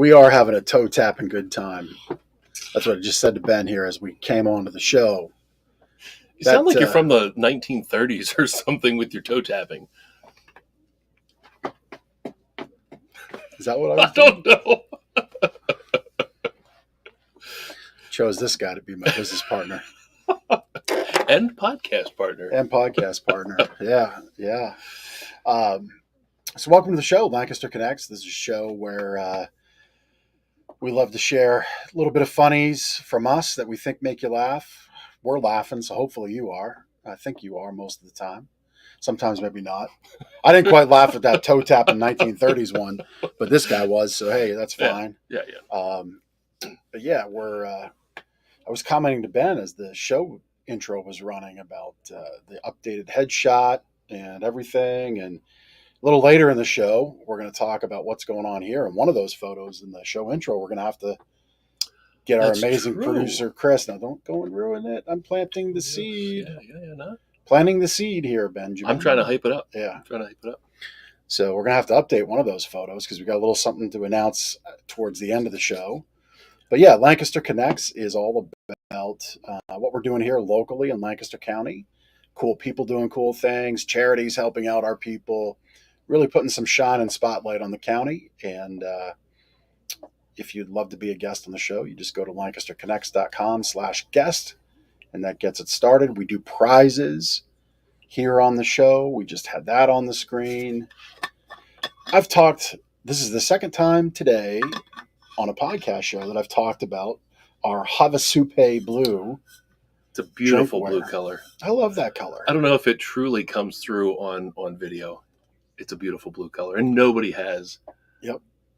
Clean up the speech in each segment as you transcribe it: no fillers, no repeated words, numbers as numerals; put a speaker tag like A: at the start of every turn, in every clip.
A: we are having a toe tapping good time. That's what I just said to Ben here as we came on to the show.
B: You sound like you're from the 1930s or something with your toe tapping.
A: Is that what I was doing?
B: Don't know.
A: Chose this guy to be my business partner.
B: And podcast partner.
A: Yeah. So welcome to the show, Lancaster Connects. This is a show where we love to share a little bit of funnies from us that we think make you laugh. We're laughing, so hopefully you are. I think you are most of the time. Sometimes maybe not. I didn't quite laugh at that toe tap in 1930s one, but this guy was, so hey, that's fine.
B: Yeah.
A: But yeah, I was commenting to Ben as the show intro was running about the updated headshot and everything. And a little later in the show, we're going to talk about what's going on here. And one of those photos in the show intro, we're going to have to get our amazing producer, Chris. Now, don't go and ruin it. I'm planting the seed.
B: No.
A: Planting the seed here, Benjamin.
B: I'm trying to hype it up.
A: Yeah. So we're going to have to update one of those photos because we got a little something to announce towards the end of the show. But yeah, Lancaster Connects is all about what we're doing here locally in Lancaster County. Cool people doing cool things, charities helping out our people, really putting some shine and spotlight on the county. And if you'd love to be a guest on the show, you just go to lancasterconnects.com/guest, and that gets it started. We do prizes here on the show. We just had that on the screen. This is the second time today on a podcast show that I've talked about our Havasupe blue.
B: It's a beautiful blue color.
A: I love that color.
B: I don't know if it truly comes through on video. It's a beautiful blue color, and nobody has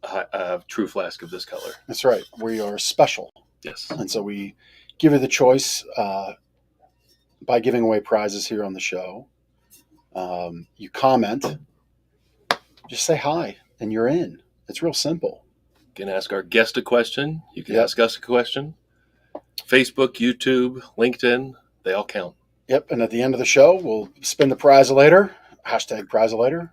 B: a true flask of this color.
A: That's right. We are special.
B: Yes.
A: And so we give you the choice by giving away prizes here on the show. You comment, just say hi, and you're in. It's real simple.
B: You can ask our guest a question. You can ask us a question. Facebook, YouTube, LinkedIn, they all count.
A: Yep. And at the end of the show, we'll spin the prize later. Hashtag prize later.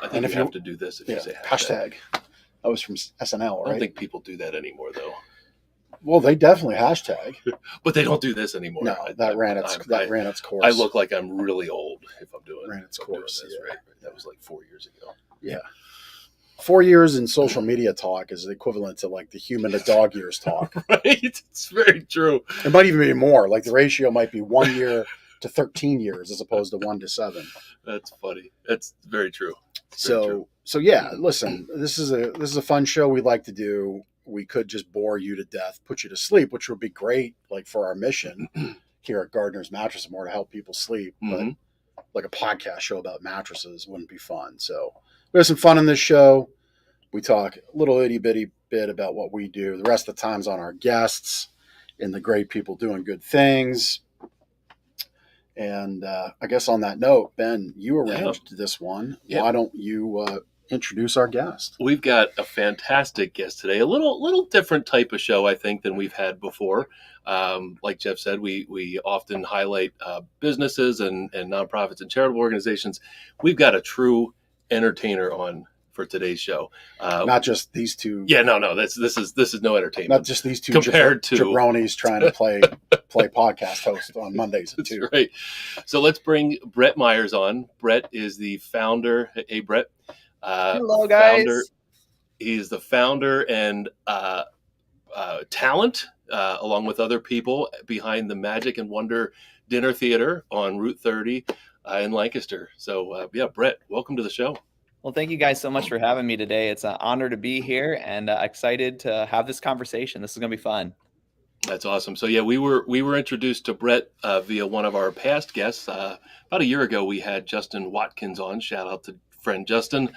B: I think you have to do this if you say
A: hashtag. That was from SNL, right?
B: I don't think people do that anymore, though.
A: Well, they definitely hashtag.
B: But they don't do this anymore.
A: No, that ran its course.
B: I look like I'm really old if I'm doing
A: ran its course.
B: This, right? That was like 4 years ago.
A: Yeah. 4 years in social media talk is the equivalent to like the human to dog years talk.
B: Right? It's very true.
A: It might even be more. Like the ratio might be 1 year to 13 years as opposed to 1 to 7.
B: That's funny. That's very true.
A: So yeah, listen, this is a fun show we like to do. We could just bore you to death, put you to sleep, which would be great, like for our mission here at Gardner's Mattress and More to help people sleep. But like a podcast show about mattresses wouldn't be fun. So we have some fun in this show. We talk a little itty bitty bit about what we do. The rest of the time's on our guests and the great people doing good things. And I guess on that note, Ben, you arranged this one. Yep. Why don't you introduce our guest?
B: We've got a fantastic guest today. A little different type of show, I think, than we've had before. Like Jeff said, we often highlight businesses and nonprofits and charitable organizations. We've got a true entertainer on for today's show.
A: Not just these two.
B: Yeah, no. This is no entertainment.
A: Not just these two
B: compared to
A: jabronis trying to play podcast host on Mondays at 2.
B: Right. So let's bring Brett Myers on. Brett is the founder. Hey, Brett.
C: Hello, guys.
B: He's the founder and talent, along with other people, behind the Magic and Wonder Dinner Theater on Route 30 in Lancaster. So, Brett, welcome to the show.
C: Well, thank you guys so much for having me today. It's an honor to be here and excited to have this conversation. This is going to be fun.
B: That's awesome. So, we were introduced to Brett via one of our past guests. About a year ago, we had Justin Watkins on. Shout out to friend Justin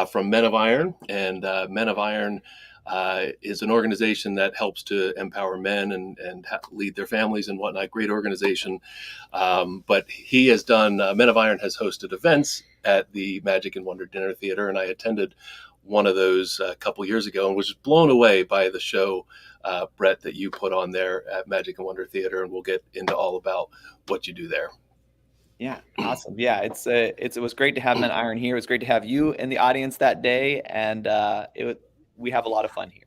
B: from Men of Iron. And Men of Iron is an organization that helps to empower men and lead their families and whatnot. Great organization. But he has done, Men of Iron has hosted events at the Magic and Wonder Dinner Theater. And I attended one of those a couple years ago and was just blown away by the show, Brett, that you put on there at Magic and Wonder Theater. And we'll get into all about what you do there.
C: Yeah, awesome. Yeah, it was great to have Men Iron here. It was great to have you in the audience that day, and we have a lot of fun here.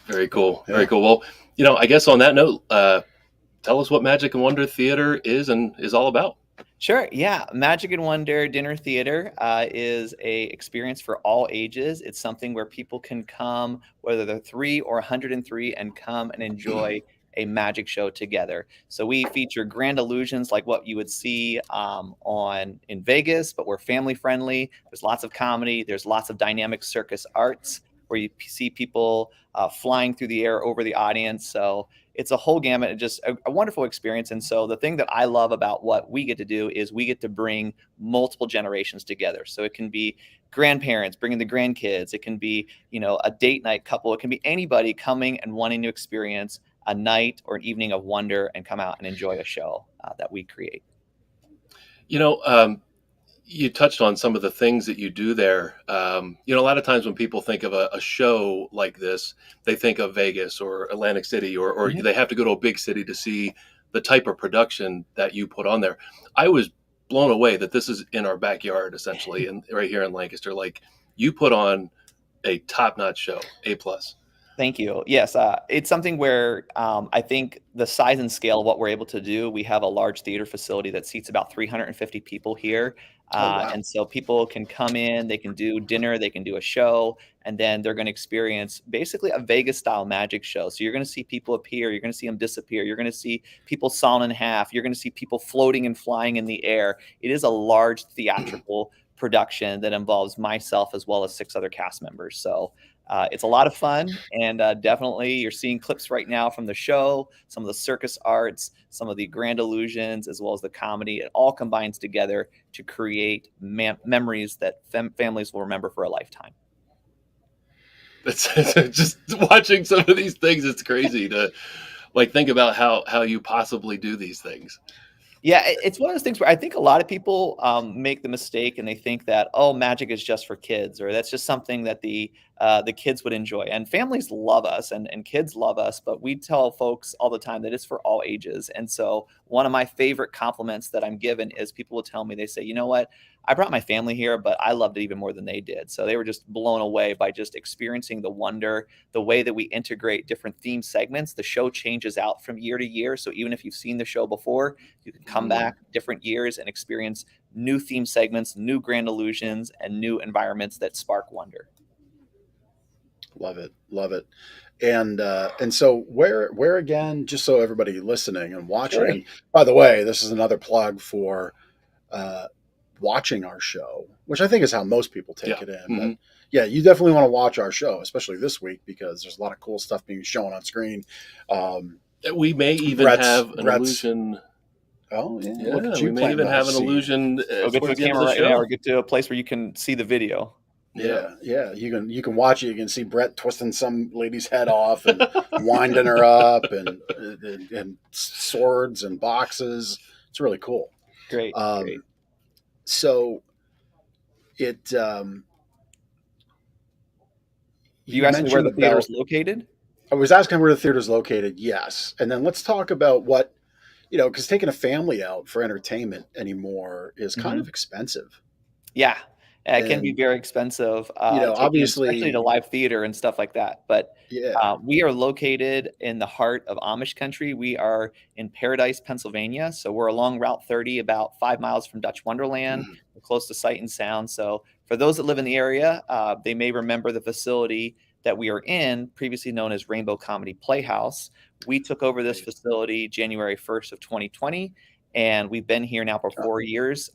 B: Very cool.
A: Yeah.
B: Very cool. Well, I guess on that note, tell us what Magic and Wonder Theater is and is all about.
C: Sure. Yeah. Magic and Wonder Dinner Theater is a experience for all ages. It's something where people can come, whether they're 3 or 103, and come and enjoy a magic show together. So we feature grand illusions like what you would see on in Vegas, but we're family friendly. There's lots of comedy. There's lots of dynamic circus arts where you see people flying through the air over the audience. So it's a whole gamut of just a wonderful experience. And so the thing that I love about what we get to do is we get to bring multiple generations together. So it can be grandparents bringing the grandkids. It can be, a date night couple. It can be anybody coming and wanting to experience a night or an evening of wonder and come out and enjoy a show that we create.
B: You know, you touched on some of the things that you do there. A lot of times when people think of a show like this, they think of Vegas or Atlantic City, or
C: Mhm.
B: they have to go to a big city to see the type of production that you put on there. I was blown away that this is in our backyard, essentially, and right here in Lancaster. Like, you put on a top-notch show, A plus.
C: Thank you. Yes, it's something where I think the size and scale of what we're able to do, we have a large theater facility that seats about 350 people here.
A: Oh wow.
C: And so people can come in, they can do dinner, they can do a show, and then they're going to experience basically a Vegas style magic show. So you're going to see people appear, you're going to see them disappear, you're going to see people sawn in half, you're going to see people floating and flying in the air. It is a large theatrical production that involves myself as well as 6 other cast members. So it's a lot of fun, and definitely you're seeing clips right now from the show, some of the circus arts, some of the grand illusions, as well as the comedy. It all combines together to create memories that families will remember for a lifetime.
B: It's just watching some of these things. It's crazy to think about how you possibly do these things.
C: Yeah, it's one of those things where I think a lot of people make the mistake and they think that, oh, magic is just for kids, or that's just something that the kids would enjoy. And families love us, and kids love us, but we tell folks all the time that it's for all ages. And so one of my favorite compliments that I'm given is people will tell me, they say, you know what, I brought my family here, but I loved it even more than they did. So they were just blown away by just experiencing the wonder, the way that we integrate different theme segments. The show changes out from year to year. So even if you've seen the show before, you can come back different years and experience new theme segments, new grand illusions, and new environments that spark wonder.
A: Love it, love it. And so where again? Just so everybody listening and watching.
C: Sure.
A: And by the way, this is another plug for uh, watching our show, which I think is how most people take
B: Yeah.
A: it in.
B: Mm-hmm.
A: But yeah, you definitely want to watch our show, especially this week because there's a lot of cool stuff being shown on screen.
B: We may even have an illusion.
A: Oh yeah,
B: Yeah,
A: look at
B: we
A: you
B: may
A: planting
B: even
A: the
B: have an
A: seed.
B: illusion
C: Go get to a
B: towards the end of
C: camera
B: the
C: right now,
B: show.
C: or get to a place where you can see the video.
A: Yeah. You can watch it. You can see Brett twisting some lady's head off and winding her up, and swords and boxes. It's really cool.
C: Great.
A: So it
C: You
A: you
C: asked me where
A: mentioned
C: the theater
A: about.
C: is located?
A: I was asking where the theater's located. Yes, and then let's talk about what because taking a family out for entertainment anymore is kind
C: Mhm.
A: of expensive.
C: Yeah, it can be
A: And
C: very expensive, taking especially to
A: obviously,
C: live theater and stuff like that, but,
A: yeah.
C: we are located in the heart of Amish country. We are in Paradise, Pennsylvania, so we're along Route 30, about 5 miles from Dutch Wonderland.
A: Mhm.
C: We're close to Sight and Sound, so for those that live in the area, they may remember the facility that we are in, previously known as Rainbow Comedy Playhouse. We took over this
A: Right.
C: facility January 1st of 2020, and we've been here now for
A: Oh,
C: 4 years.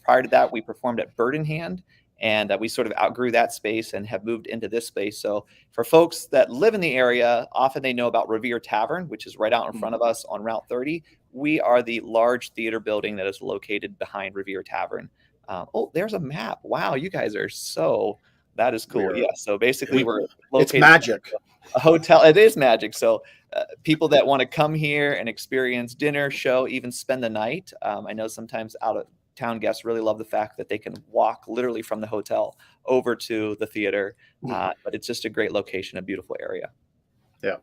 C: Prior to that, we performed at Bird in Hand, and we sort of outgrew that space and have moved into this space. So for folks that live in the area, often they know about Revere Tavern, which is right out in front
A: mhm.
C: of us on Route 30. We are the large theater building that is located behind Revere Tavern. Oh, there's a map. Wow, you guys are so, that is
A: We
C: cool.
A: are.
C: Yeah, so basically
A: Yeah.
C: we're
A: It's
C: located
A: magic.
C: a hotel. It is magic. So people that want to come here and experience dinner, show, even spend the night. I know sometimes out of town guests really love the fact that they can walk literally from the hotel over to the theater. But it's just a great location, a beautiful area.
A: Yeah.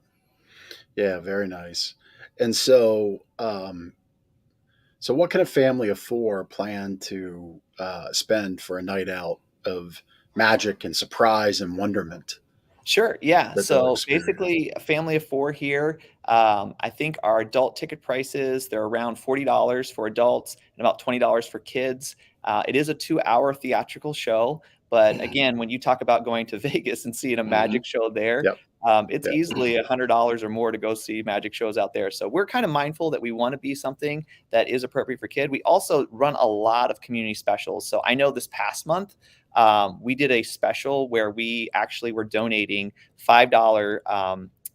A: Yeah. Very nice. And so what can a family of four plan to spend for a night out of magic and surprise and wonderment?
C: Sure. Yeah.
A: that they'll
C: So
A: experience?
C: basically, a family of four here. I think our adult ticket prices, they're around $40 for adults and about $20 for kids. It is a 2-hour theatrical show. But again, when you talk about going to Vegas and seeing a
B: Hmm.
C: magic show there,
A: Yep.
C: it's
A: Yep.
C: easily $100 or more to go see magic shows out there. So we're kind of mindful that we want to be something that is appropriate for kid. We also run a lot of community specials. So I know this past month, we did a special where we actually were donating $5,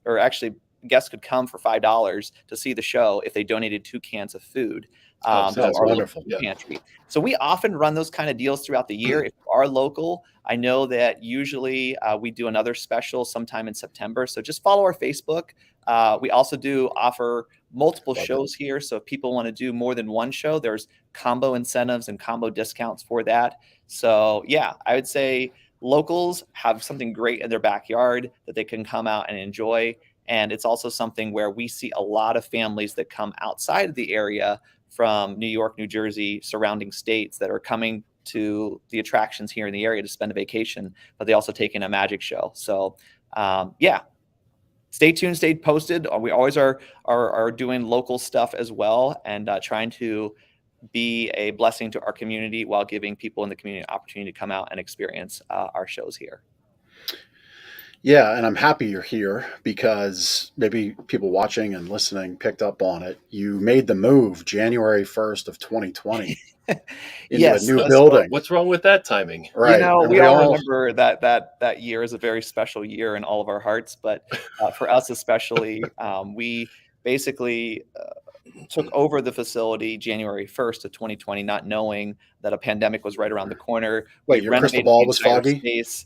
C: or actually guests could come for $5 to see the show if they donated 2 cans of food
B: Oh,
C: to
A: That's
B: sounds
C: our
B: good.
C: local
A: wonderful.
C: food
B: Yeah.
C: pantry. So we often run those kind of deals throughout the year. If you are local, I know that usually we do another special sometime in September. So just follow our Facebook. We also do offer multiple
A: Love it.
C: shows here. So if people want to do more than one show, there's combo incentives and combo discounts for that. So yeah, I would say locals have something great in their backyard that they can come out and enjoy. And it's also something where we see a lot of families that come outside of the area from New York, New Jersey, surrounding states that are coming to the attractions here in the area to spend a vacation, but they also take in a magic show. So yeah, stay tuned, stay posted. We always are doing local stuff as well, and trying to be a blessing to our community while giving people in the community an opportunity to come out and experience our shows here.
A: Yeah, and I'm happy you're here because maybe people watching and listening picked up on it. You made the move January 1st of 2020 into a
C: Yes,
A: new
C: so
A: building.
B: What's wrong with that timing?
A: Right. And
C: we
A: we
C: all
A: all,
C: remember that year is a very special year in all of our hearts, but for us especially, we basically took over the facility January 1st of 2020, not knowing that a pandemic was right around the corner. We
A: wait, your crystal
C: renovated the
A: ball was
C: entire
A: foggy?
C: space,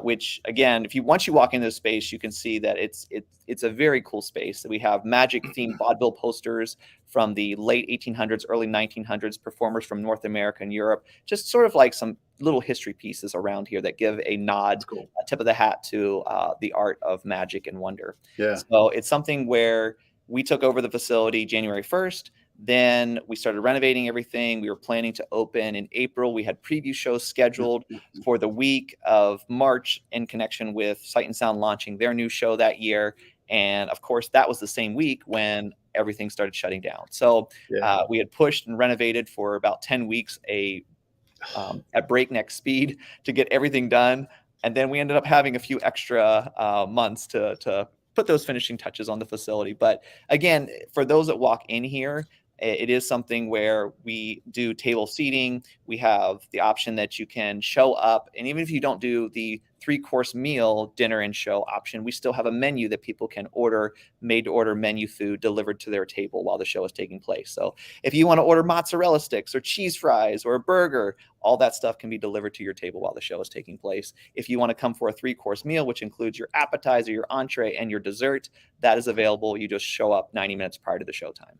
C: which again, if you once you walk into the space, you can see that it's a very cool space. We have magic themed vaudeville posters from the late 1800s, early 1900s, performers from North America and Europe, just sort of like some little history pieces around here that give a nod,
B: That's cool.
C: a tip of the hat to the art of magic and wonder.
A: Yeah.
C: So it's something where we took over the facility January 1st. Then we started renovating everything. We were planning to open in April. We had preview shows scheduled for the week of March in connection with Sight and Sound launching their new show that year. And of course, that was the same week when everything started shutting down. So
A: Yeah.
C: we had pushed and renovated for about 10 weeks at breakneck speed to get everything done. And then we ended up having a few extra months to put those finishing touches on the facility. But again, for those that walk in here, it is something where we do table seating. We have the option that you can show up, and even if you don't do the 3-course meal dinner and show option, we still have a menu that people can order, made to order menu food delivered to their table while the show is taking place. So if you want to order mozzarella sticks or cheese fries or a burger, all that stuff can be delivered to your table while the show is taking place. If you want to come for a 3-course meal, which includes your appetizer, your entree, and your dessert, that is available. You just show up 90 minutes prior to the show time.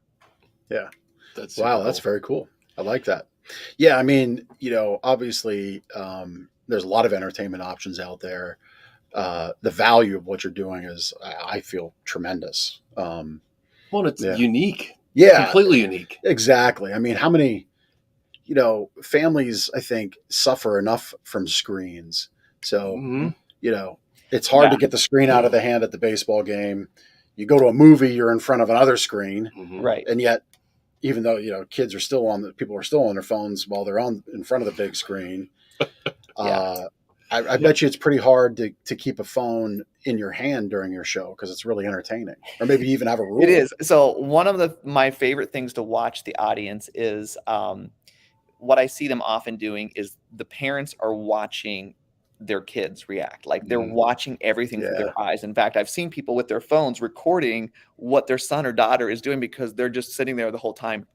A: Yeah.
B: That's super
A: Wow, that's
B: cool.
A: very cool. I like that. Yeah, I mean, obviously, there's a lot of entertainment options out there. The value of what you're doing is, I feel, tremendous.
B: Well, it's
A: Yeah,
B: unique,
A: yeah,
B: completely unique.
A: exactly. I mean, how many, families, I think, suffer enough from screens. So,
B: Hmm.
A: you know, it's hard
C: Yeah,
A: to get the screen out of the hand at the baseball game. You go to a movie, you're in front of another screen,
B: Hmm.
C: right.
A: and yet, even though kids are still people are still on their phones while they're on in front of the big screen.
C: Yeah.
A: Uh, I bet you it's pretty hard to keep a phone in your hand during your show because it's really entertaining, or maybe even have a
C: It
A: rule.
C: is. So one of my favorite things to watch the audience is what I see them often doing is the parents are watching their kids react. Like they're
B: Hmm.
C: watching everything through
A: Yeah,
C: their eyes. In fact, I've seen people with their phones recording what their son or daughter is doing because they're just sitting there the whole time,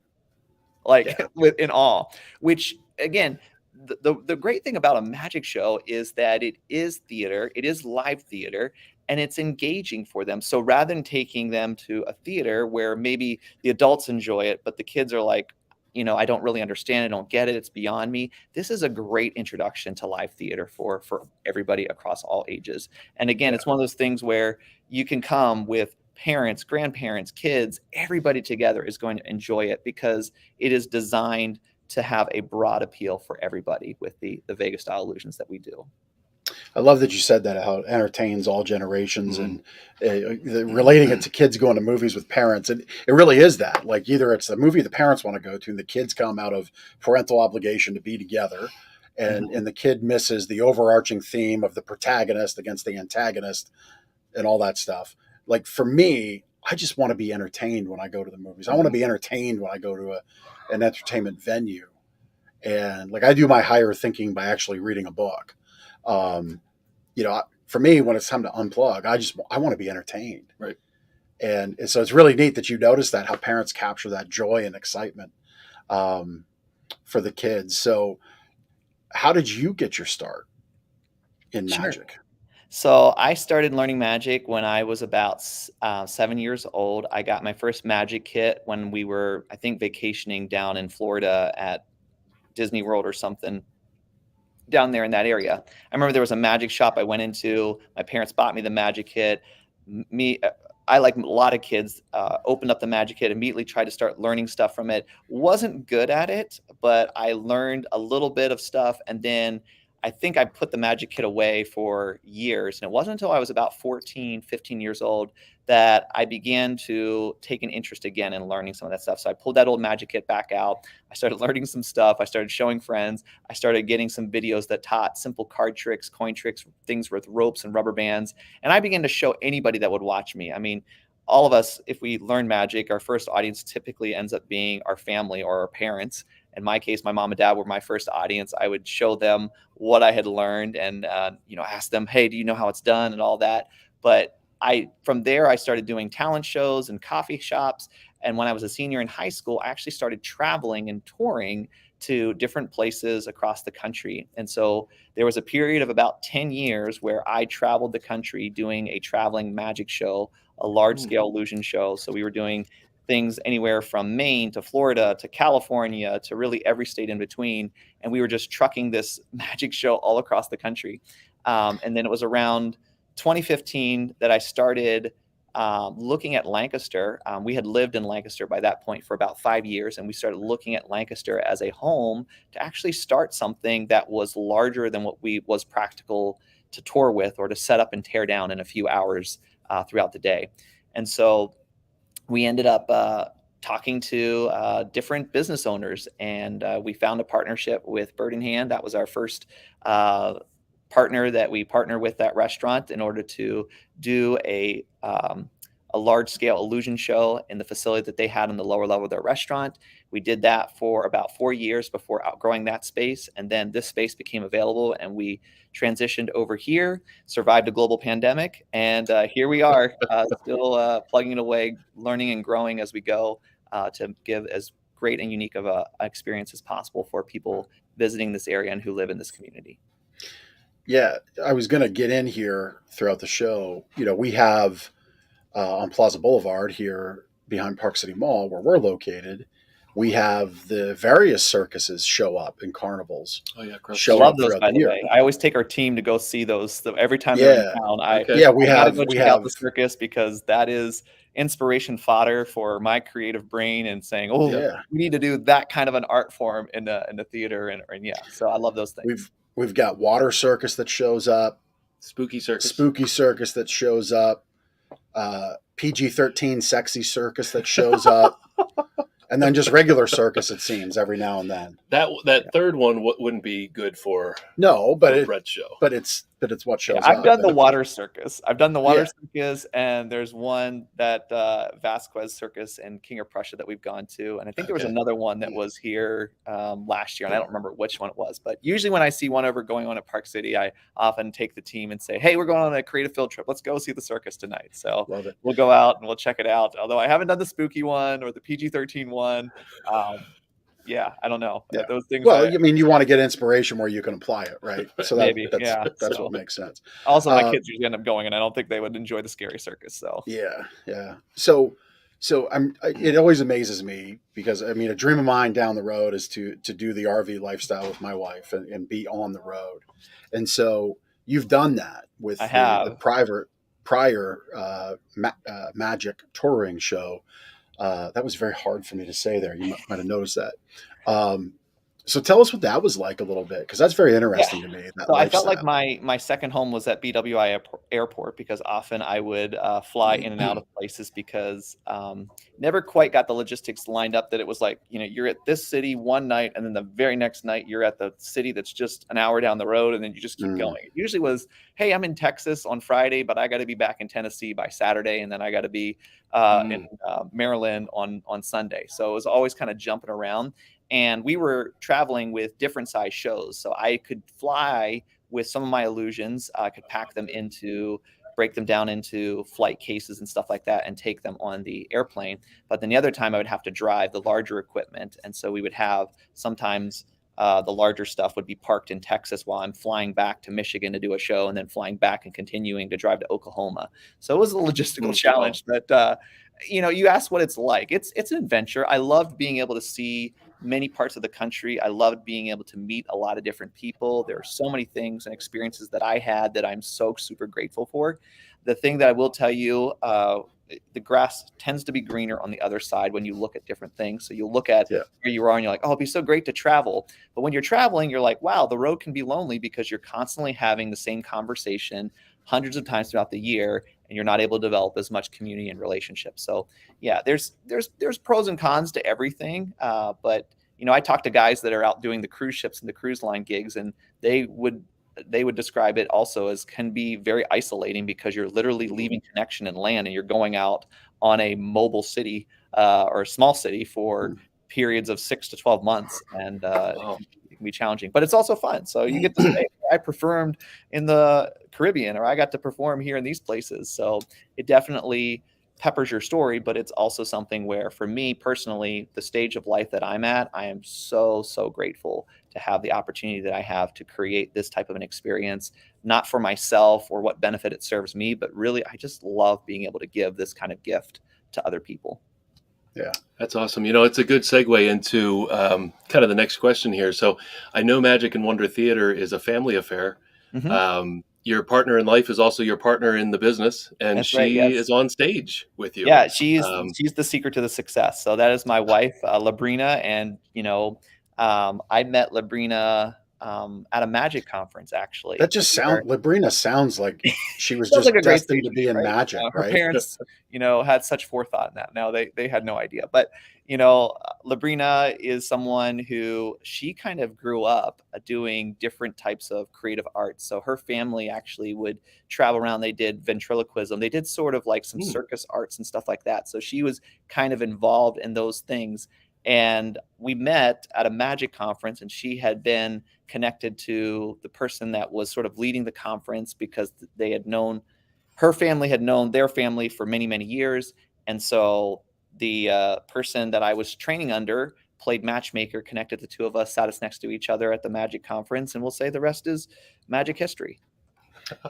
C: like
A: yeah,
C: with in awe. Which again, the great thing about a magic show is that it is theater, it is live theater, and it's engaging for them. So rather than taking them to a theater where maybe the adults enjoy it, but the kids are like, I don't really understand, I don't get it, it's beyond me. This is a great introduction to live theater for everybody across all ages. And again,
A: yeah,
C: it's one of those things where you can come with parents, grandparents, kids, everybody together is going to enjoy it because it is designed to have a broad appeal for everybody with the Vegas style illusions that we do.
A: I love that you said that, how it entertains all generations,
B: Hmm.
A: and relating it to kids going to movies with parents. And it really is that. Like, either it's the movie the parents want to go to, and the kids come out of parental obligation to be together,
C: Mhm.
A: and the kid misses the overarching theme of the protagonist against the antagonist and all that stuff. Like, for me, I just want to be entertained when I go to the movies. I want to
C: Mhm.
A: be entertained when I go to an entertainment venue. And like, I do my higher thinking by actually reading a book. Um, for me, when it's time to unplug, I want to be entertained.
B: Right.
A: And so it's really neat that you notice that, how parents capture that joy and excitement um, for the kids. So how did you get your start in
C: Sure.
A: magic?
C: So I started learning magic when I was about 7 years old. I got my first magic kit when we were, I think, vacationing down in Florida at Disney World or something down there in that area. I remember there was a magic shop I went into. My parents bought me the magic kit. Me, I like a lot of kids, opened up the magic kit, immediately tried to start learning stuff from it. Wasn't good at it, but I learned a little bit of stuff, and then I think I put the magic kit away for years. And it wasn't until I was about 14, 15 years old that I began to take an interest again in learning some of that stuff. So I pulled that old magic kit back out. I started learning some stuff. I started showing friends. I started getting some videos that taught simple card tricks, coin tricks, things with ropes and rubber bands. And I began to show anybody that would watch me. I mean, all of us, if we learn magic, our first audience typically ends up being our family or our parents. In my case, my mom and dad were my first audience. I would show them what I had learned and ask them, "Hey, do you know how it's done?" and all that. But from there I started doing talent shows and coffee shops. And when I was a senior in high school, I actually started traveling and touring to different places across the country. And so there was a period of about 10 years where I traveled the country doing a traveling magic show, a large
B: Hmm.
C: scale illusion show. So we were doing things anywhere from Maine to Florida to California to really every state in between. And we were just trucking this magic show all across the country. And then it was around 2015 that I started looking at Lancaster. We had lived in Lancaster by that point for about 5 years, and we started looking at Lancaster as a home to actually start something that was larger than what we was practical to tour with or to set up and tear down in a few hours throughout the day. And so we ended up talking to different business owners, and we found a partnership with Bird in Hand. That was our first partner that we partner with that restaurant in order to do a large scale illusion show in the facility that they had on the lower level of their restaurant. We did that for about 4 years before outgrowing that space. And then this space became available and we transitioned over here, survived a global pandemic. And here we are, still plugging away, learning and growing as we go to give as great and unique of a experience as possible for people visiting this area and who live in this community.
A: Yeah, I was going to get in here throughout the show. We have on Plaza Boulevard here behind Park City Mall, where we're located, we have the various circuses show up in carnivals,
B: Oh yeah, across the
A: show
C: Love
B: street.
A: up
C: those,
A: throughout
C: by
A: the
C: the
A: year.
C: way. I always take our team to go see those. So every time they're in
A: Yeah,
C: town,
B: Okay.
A: yeah, we
C: I gotta
A: have
C: go
A: we
C: check out the
A: have
C: circus because that is inspiration fodder for my creative brain and saying, "Oh,
B: Yep.
A: yeah,
C: we need to do that kind of an art form in the theater." And yeah, so I love those things.
A: we've got water circus that shows up,
B: Spooky circus.
A: spooky circus that shows up, PG-13 sexy circus that shows up, and then just regular circus. It seems every now and then.
B: That third one wouldn't be good
A: No,
B: for Brett's show.
A: but it's what
C: Yeah,
A: shows
C: I've
A: up,
C: done the
A: and
C: water circus. I've done the water
A: yeah,
C: circus, and there's one that Vasquez Circus in King of Prussia that we've gone to, and I think there was
B: Okay.
C: another one that was here last year, and I don't remember which one it was. But usually, when I see one over going on at Park City, I often take the team and say, "Hey, we're going on a creative field trip. Let's go see the circus tonight." So
A: love it.
C: we'll go out and we'll check it out. Although I haven't done the spooky one or the PG-13 one. Um, yeah, I don't know.
A: Yeah.
C: Those things
A: Well,
C: I
A: I mean, you want to get inspiration where you can apply it, right?
B: Right.
A: So
C: maybe, yeah.
A: that's
C: So
A: what makes sense.
C: also, my
A: Uh,
C: kids usually end up going, and I don't think they would enjoy the scary circus. So.
A: yeah, yeah. It always amazes me because I mean, a dream of mine down the road is to do the RV lifestyle with my wife and be on the road, and so you've done that
C: I
A: with the
C: have.
A: prior magic touring show. That was very hard for me to say there. You might have noticed that. Um, So tell us what that was like a little bit, because that's very
C: Yeah.
A: interesting to me, that
C: So I felt like
A: lifestyle.
C: my second home was at BWI Airport because often I would fly in and out of places because never quite got the logistics lined up that it was like, you're at this city one night and then the very next night you're at the city that's just an hour down the road and then you just keep
A: Mm,
C: going. It usually was, hey, I'm in Texas on Friday, but I got to be back in Tennessee by Saturday and then I got to be in
B: Mm,
C: Maryland on Sunday. So it was always kind of jumping around. And we were traveling with different size shows. So I could fly with some of my illusions. I could break them down into flight cases and stuff like that and take them on the airplane. But then the other time I would have to drive the larger equipment. And so we would have sometimes the larger stuff would be parked in Texas while I'm flying back to Michigan to do a show and then flying back and continuing to drive to Oklahoma. So it was a logistical
B: wow.
C: challenge, but you asked what it's like. It's an adventure. I loved being able to see many parts of the country. I loved being able to meet a lot of different people. There are so many things and experiences that I had that I'm so super grateful for. The thing that I will tell you, the grass tends to be greener on the other side when you look at different things. So you'll look at
A: yeah.
C: where you are and you're like, oh, it'd be so great to travel. But when you're traveling, you're like, wow, the road can be lonely because you're constantly having the same conversation hundreds of times throughout the year and you're not able to develop as much community and relationships. So yeah, there's pros and cons to everything. But I talk to guys that are out doing the cruise ships and the cruise line gigs, and they would describe it also as can be very isolating because you're literally
B: Mm,
C: leaving connection and land and you're going out on a mobile city or a small city for
A: Mm.
C: periods of 6 to 12 months. And
B: wow.
C: it can be challenging, but it's also fun. So you get to say, I performed in the Caribbean or I got to perform here in these places. So it definitely peppers your story, but it's also something where for me personally, the stage of life that I'm at, I am so, so grateful to have the opportunity that I have to create this type of an experience, not for myself or what benefit it serves me, but really, I just love being able to give this kind of gift to other people.
A: Yeah.
B: That's awesome. It's a good segue into kind of the next question here. So I know Magic and Wonder Theater is a family affair.
C: Hmm.
B: Your partner in life is also your partner in the business, and
C: That's right.
B: she
C: Yes.
B: is on stage with you.
C: Yeah, she's
B: Um,
C: she's the secret to the success. So that is my wife, Labrina, and I met Labrina at a magic conference
A: That
C: actually,
A: just
C: where
A: Labrina sounds like she was
C: sounds like
A: just
C: a great
A: destined
C: stage
A: to be
C: name,
A: in
C: right?
A: magic,
C: Her
A: right?
C: parents, had such forethought in that. Now they had no idea, but Labrina is someone who she kind of grew up doing different types of creative arts. So her family actually would travel around. They did ventriloquism. They did sort of like some
B: hmm,
C: circus arts and stuff like that. So she was kind of involved in those things. And we met at a magic conference, and she had been connected to the person that was sort of leading the conference because they had known her family had known their family for many, many years. And so the person that I was training under played matchmaker, connected the two of us, sat us next to each other at the magic conference, and we'll say the rest is magic history.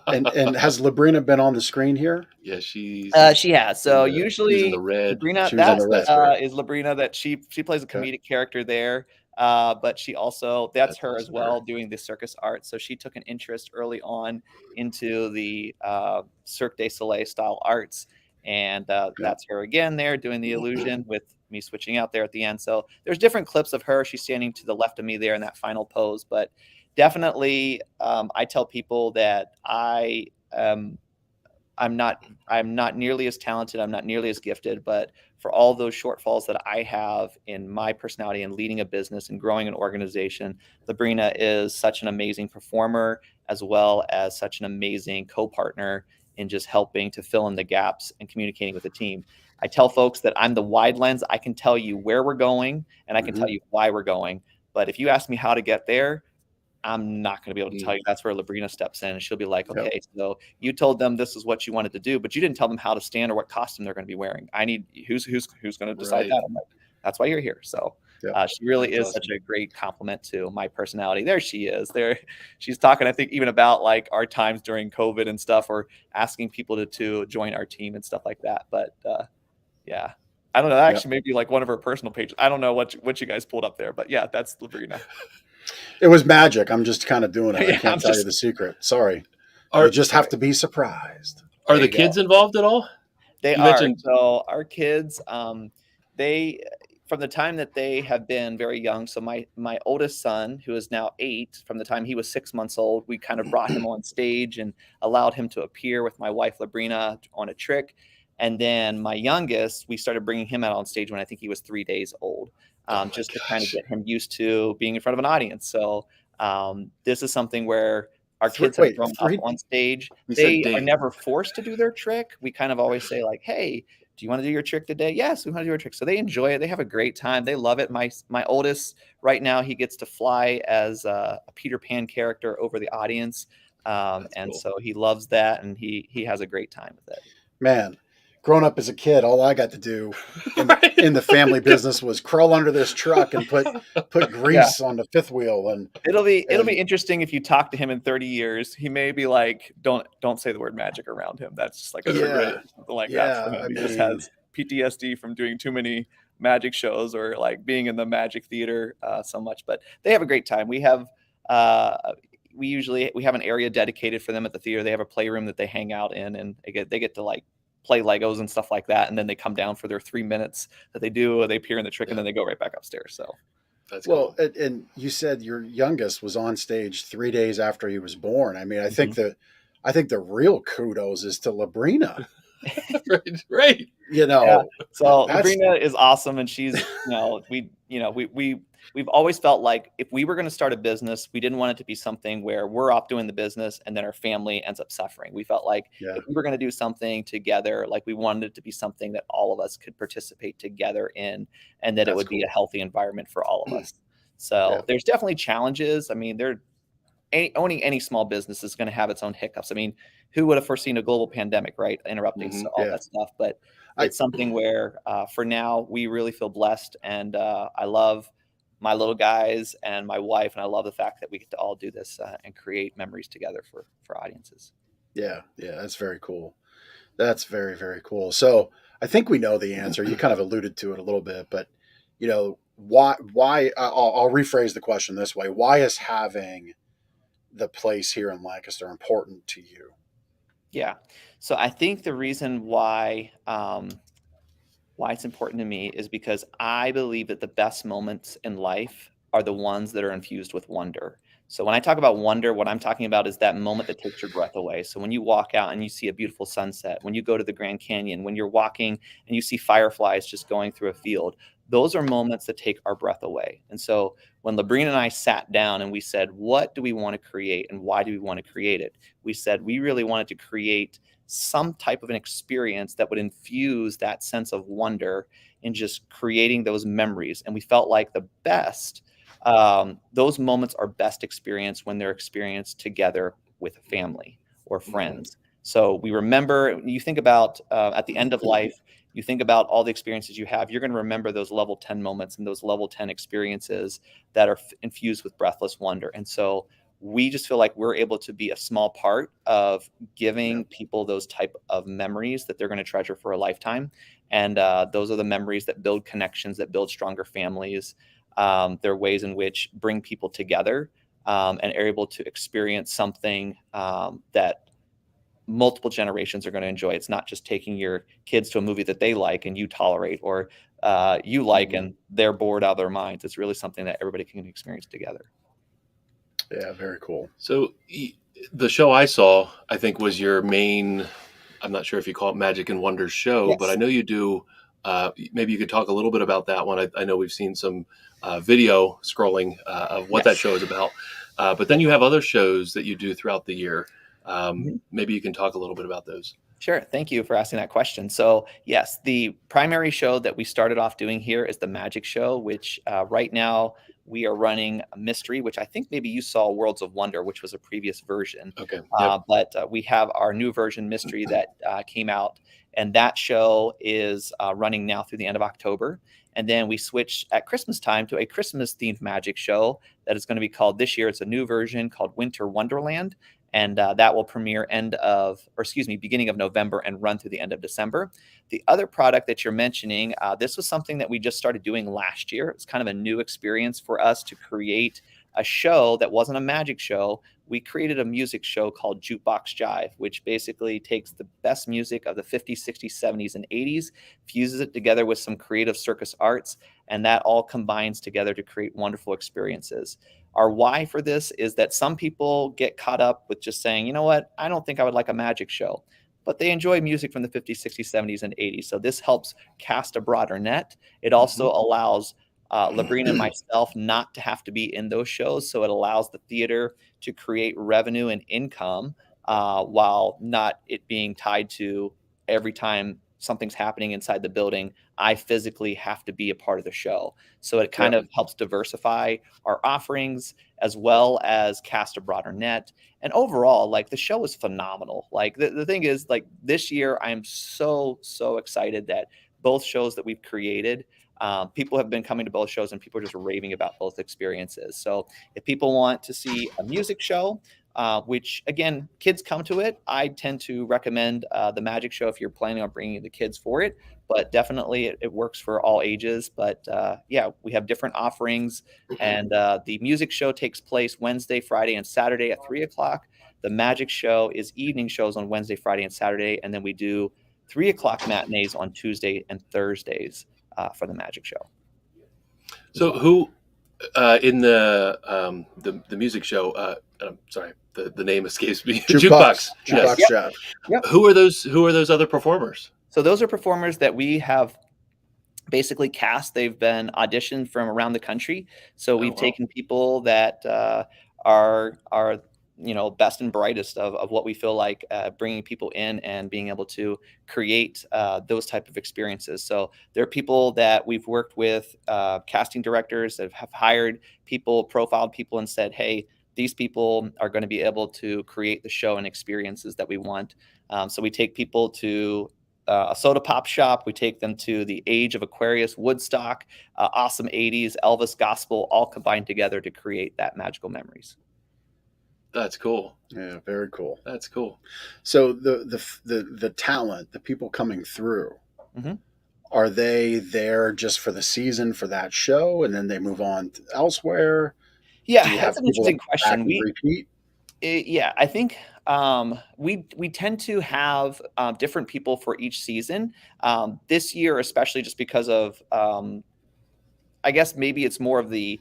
A: And has Labrina been on the screen here?
B: yeah, she's
C: She has.
B: in
C: So
B: the she's in the
C: usually
B: red.
C: Labrina,
A: She was in
C: that
A: the red.
B: That's great.
C: is Labrina. That she plays a
A: Okay.
C: comedic character there, but she also that's
B: That's
C: her as
B: also her.
C: well doing the circus art. So she took an interest early on into the Cirque du Soleil style arts, and
A: Yeah.
C: that's her again there doing the illusion with me switching out there at the end. So there's different clips of her. She's standing to the left of me there in that final pose, but definitely I tell people that um, I'm not nearly as talented. I'm not nearly as gifted, but for all those shortfalls that I have in my personality and leading a business and growing an organization, Labrina is such an amazing performer as well as such an amazing co-partner in just helping to fill in the gaps and communicating with the team. I tell folks that I'm the wide lens. I can tell you where we're going and I can
A: Hmm.
C: tell you why we're going. But if you ask me how to get there, I'm not going to be able to tell
B: Mm,
C: you. That's where Labrina steps in, and she'll be like,
A: Yep.
C: "Okay, so you told them this is what you wanted to do, but you didn't tell them how to stand or what costume they're going to be wearing. I need who's going to decide
B: right.
C: that." I'm like, "That's why you're here." So
A: Yep.
C: she really
B: That's
C: is such
B: awesome.
C: a great compliment to my personality. There she is. There, she's talking. I think even about like our times during COVID and stuff, or asking people to join our team and stuff like that. But yeah, I don't know. That
A: Yep.
C: actually may be like one of her personal pages. I don't know what you guys pulled up there, but yeah, that's Labrina.
A: It was magic. I'm just kind of doing it. I
C: Yeah,
A: can't
C: I'm
A: tell you
C: just
A: the secret. Sorry. You
B: Are
A: just have to be surprised.
B: are
C: there.
B: the
C: You go.
B: kids involved at all?
C: They
B: You
C: are.
B: mentioned
C: So our kids, they from the time that they have been very young. So my oldest son, who is now 8, from the time he was 6 months old, we kind of brought him on stage and allowed him to appear with my wife Labrina on a trick. And then my youngest, we started bringing him out on stage when I think he was 3 days old,
B: Oh my
C: just to kind of
B: gosh.
C: get him used to being in front of an audience. So this is something where our
A: Three,
C: kids have
A: wait,
C: grown up
A: three.
C: on stage.
B: You said
C: They are
B: date.
C: never forced to do their trick. We kind of always say like, hey, do you want to do your trick today? Yes, we want to do our trick. So they enjoy it. They have a great time. They love it. My oldest right now, he gets to fly as a Peter Pan character over the audience.
B: That's
C: And
B: cool.
C: so he loves that, and he has a great time with it.
A: Man, growing up as a kid, all I got to do
B: Right?
A: in the family business was crawl under this truck and put
C: Yeah.
A: grease on the fifth wheel
C: It'll be
A: and
C: interesting if you talk to him in 30 years. He may be like, don't say the word magic around him. That's just like a trigger
B: Right.
A: yeah,
C: word or something like that for
A: yeah.
C: him.
A: I
C: He just
A: mean,
C: has PTSD from doing too many magic shows or like being in the magic theater so much. But they have a great time. We have we have an area dedicated for them at the theater. They have a playroom that they hang out in, and they get to like play Legos and stuff like that. And then they come down for their 3 minutes that they do. They appear in the trick, and then they go right back upstairs. So
B: That's
A: well,
B: cool.
A: and you said your youngest was on stage 3 days after he was born. I mean,
C: mhm.
A: I think the real kudos is to Labrina.
B: Right. Right.
A: You
C: Yeah.
A: know,
C: So
A: that's
C: Labrina is awesome, and she's we've always felt like if we were going to start a business, we didn't want it to be something where we're off doing the business and then our family ends up suffering. We felt like
A: yeah,
C: if we were going to do something together, like we wanted it to be something that all of us could participate together in, and that it
A: that's
C: would be a
A: cool.
C: healthy environment for all of us.
A: Yeah,
C: So there's definitely challenges. I mean, owning any small business is going to have its own hiccups. I mean, who would have foreseen a global pandemic, right? Interrupting
B: Hmm.
C: so all
A: yeah.
C: that stuff. But
A: I
C: it's something where, for now, we really feel blessed, and I love my little guys and my wife, and I love the fact that we get to all do this and create memories together for audiences.
A: yeah, yeah. That's very cool. That's very, very cool. So I think we know the answer. You kind of alluded to it a little bit, but why? I'll rephrase the question this way: why is having the place here in Lancaster important to you?
C: Yeah. So I think the reason why it's important to me is because I believe that the best moments in life are the ones that are infused with wonder. So when I talk about wonder, what I'm talking about is that moment that takes your breath away. So when you walk out and you see a beautiful sunset, when you go to the Grand Canyon, when you're walking and you see fireflies just going through a field, those are moments that take our breath away. And so when Labrina and I sat down and we said, what do we want to create and why do we want to create it? We said we really wanted to create some type of an experience that would infuse that sense of wonder in just creating those memories. And we felt like those moments are best experienced when they're experienced together with a family or
B: Hmm.
C: friends. So we remember, you think about at the end of life, you think about all the experiences you have, you're going to remember those level 10 moments and those level 10 experiences that are infused with breathless wonder. And so we just feel like we're able to be a small part of
A: Yeah,
C: giving people those type of memories that they're going to treasure for a lifetime. And those are the memories that build connections, that build stronger families. They're ways in which bring people together and are able to experience something that multiple generations are going to enjoy. It's not just taking your kids to a movie that they like and you tolerate, or you like
A: hmm
C: and they're bored out of their minds. It's really something that everybody can experience together.
A: yeah, very cool.
B: So the show I saw, I think, was your main. I'm not sure if you call it Magic and Wonders show, but I
C: Yes.
B: know you do. Maybe you could talk a little bit about that one. I know we've seen some video scrolling of what that
C: Yes.
B: show is about, but then you have other shows that you do throughout the year.
C: Mhm.
B: Maybe you can talk a little bit about those.
C: Sure. Thank you for asking that question. So, yes, the primary show that we started off doing here is the Magic Show, which right now we are running a mystery, which I think maybe you saw Worlds of Wonder, which was a previous version.
B: Okay. Yep.
C: But we have our new version mystery that came out, and that show is running now through the end of October. And then we switch at Christmas time to a Christmas themed magic show that is going to be called this year. It's a new version called Winter Wonderland, and that will premiere beginning of November and run through the end of December. The other product that you're mentioning, this was something that we just started doing last year. It's kind of a new experience for us to create a show that wasn't a magic show. We created a music show called Jukebox Jive, which basically takes the best music of the 50s, 60s, 70s, and 80s, fuses it together with some creative circus arts, and that all combines together to create wonderful experiences. Our why for this is that some people get caught up with just saying, you know what, I don't think I would like a magic show, but they enjoy music from the 50s, 60s, 70s, and 80s. So this helps cast a broader net. It also allows Labrina and myself not to have to be in those shows. So it allows the theater to create revenue and income while not it being tied to every time something's happening inside the building, I physically have to be a part of the show. So it kind
A: Yeah.
C: of helps diversify our offerings as well as cast a broader net. And overall, like the show is phenomenal. Like the thing is, like this year, I'm so excited that both shows that we've created, people have been coming to both shows and people are just raving about both experiences. So if people want to see a music show, which again, kids come to it, I tend to recommend the magic show if you're planning on bringing the kids for it. But definitely it works for all ages. But yeah, we have different offerings. And the music show takes place Wednesday, Friday, and Saturday at 3 o'clock. The magic show is evening shows on Wednesday, Friday, and Saturday. And then we do 3 o'clock matinees on Tuesday and Thursdays for the magic show.
B: So who in the music show? I'm sorry, the name escapes me.
A: Jukebox.
B: Yes.
A: Jukebox Jive.
C: Yep.
B: Who are those other performers?
C: So those are performers that we have basically cast. They've been auditioned from around the country. So we've taken people that are best and brightest of what we feel like, bringing people in and being able to create those type of experiences. So there are people that we've worked with, casting directors that have hired people, profiled people, and said, hey, these people are going to be able to create the show and experiences that we want. So we take people to a soda pop shop. We take them to the age of Aquarius, Woodstock, awesome 80s, Elvis gospel, all combined together to create that magical memories.
B: That's cool.
A: Yeah, very cool.
B: That's cool.
A: So the talent, the people coming through, are they there just for the season for that show, and then they move on elsewhere?
C: Yeah, that's an interesting question.
A: Repeat?
C: Yeah, I think we tend to have different people for each season. This year, especially just because of I guess maybe it's more of the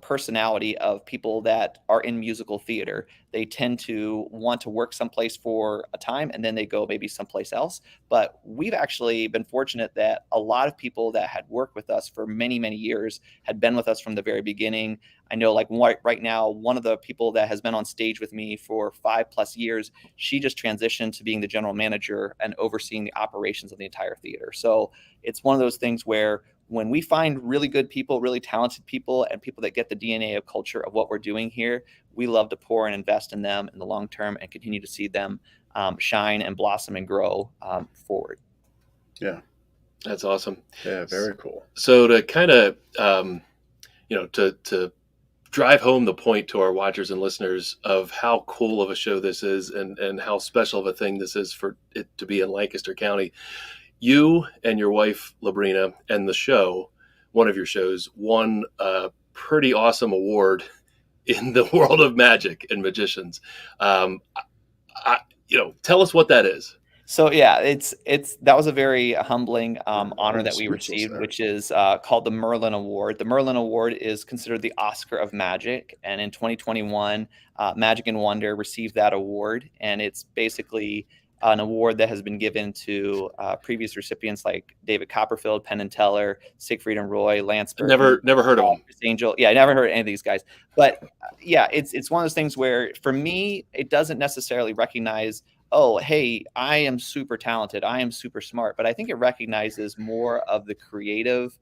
C: personality of people that are in musical theater. They tend to want to work someplace for a time and then they go maybe someplace else. But we've actually been fortunate that a lot of people that had worked with us for many, many years had been with us from the very beginning. I know like right now, one of the people that has been on stage with me for 5+ years, she just transitioned to being the general manager and overseeing the operations of the entire theater. So it's one of those things where when we find really good people, really talented people, and people that get the DNA of culture of what we're doing here, we love to pour and invest in them in the long term and continue to see them shine and blossom and grow forward.
A: Yeah.
B: That's awesome.
A: Yeah, very cool.
B: So to kind of, to drive home the point to our watchers and listeners of how cool of a show this is and how special of a thing this is for it to be in Lancaster County, you and your wife, Labrina, and the show, one of your shows, won a pretty awesome award in the world of magic and magicians. Tell us what that is.
C: So yeah, that was a very humbling honor that we received, which is called the Merlin Award. The Merlin Award is considered the Oscar of magic, and in 2021, Magic and Wonder received that award, and it's basically an award that has been given to previous recipients like David Copperfield, Penn and Teller, Siegfried and Roy, Lance Berkman.
B: Never heard of them.
C: Angel. Yeah, I never heard of any of these guys. But yeah, it's one of those things where for me, it doesn't necessarily recognize, oh, hey, I am super talented, I am super smart. But I think it recognizes more of the creative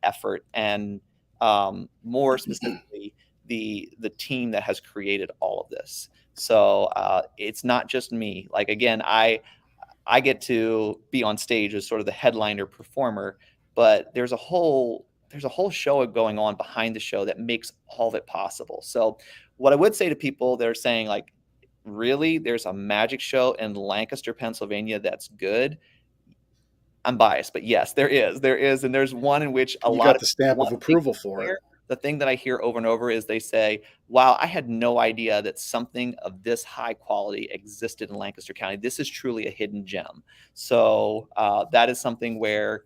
C: effort and more specifically the team that has created all of this. So it's not just me. Like, again, I get to be on stage as sort of the headliner performer, but there's a whole show going on behind the show that makes all of it possible. So what I would say to people that are saying like, really, there's a magic show in Lancaster, Pennsylvania that's good. I'm biased, but yes, there is. And there's one in which
A: you got the stamp of approval for it.
C: the thing that I hear over and over is they say, wow, I had no idea that something of this high quality existed in Lancaster County. This is truly a hidden gem. So that is something where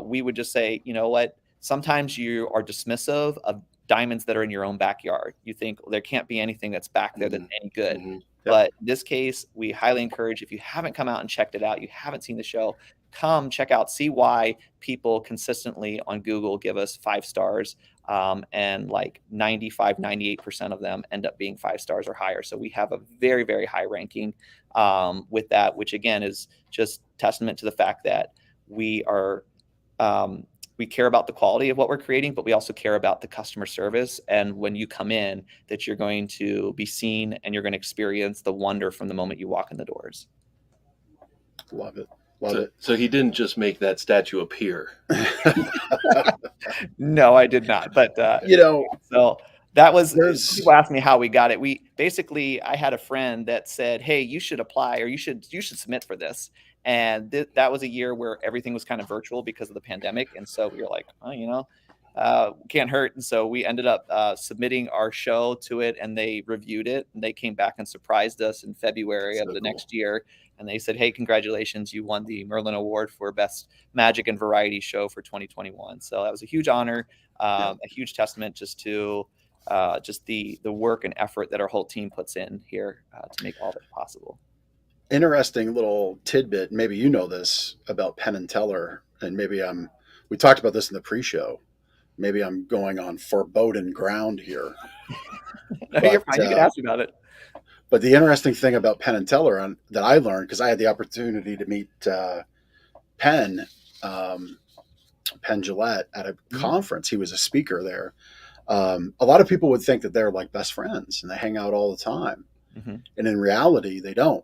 C: we would just say, you know what, sometimes you are dismissive of diamonds that are in your own backyard. You think, well, there can't be anything that's back there that's any good.
B: Mhm. Yep.
C: But in this case, we highly encourage, if you haven't come out and checked it out, you haven't seen the show, come check out, see why people consistently on Google give us 5 stars. And like 95, 98% of them end up being 5 stars or higher. So we have a very, very high ranking with that, which again is just testament to the fact that we are we care about the quality of what we're creating, but we also care about the customer service. And when you come in, that you're going to be seen and you're going to experience the wonder from the moment you walk in the doors.
A: Love it. Love it.
B: So he didn't just make that statue appear.
C: No, I did not. But so that was, people asked me how we got it. We basically, I had a friend that said, hey, you should apply, or you should submit for this. And that was a year where everything was kind of virtual because of the pandemic. And so we were like, oh, can't hurt. And so we ended up submitting our show to it, and they reviewed it, and they came back and surprised us in February of the next year. And they said, hey, congratulations, you won the Merlin Award for Best Magic and Variety Show for 2021. So that was a huge honor, a huge testament just to just the work and effort that our whole team puts in here to make all that possible.
A: Interesting little tidbit. Maybe you know this about Penn and Teller, and maybe we talked about this in the pre-show. Maybe I'm going on foreboding ground here.
C: No, you're fine. You can ask me about it.
A: But the interesting thing about Penn and Teller that I learned, because I had the opportunity to meet Penn Gillette at a conference. He was a speaker there. A lot of people would think that they're like best friends and they hang out all the time. Mm-hmm. And in reality, they don't.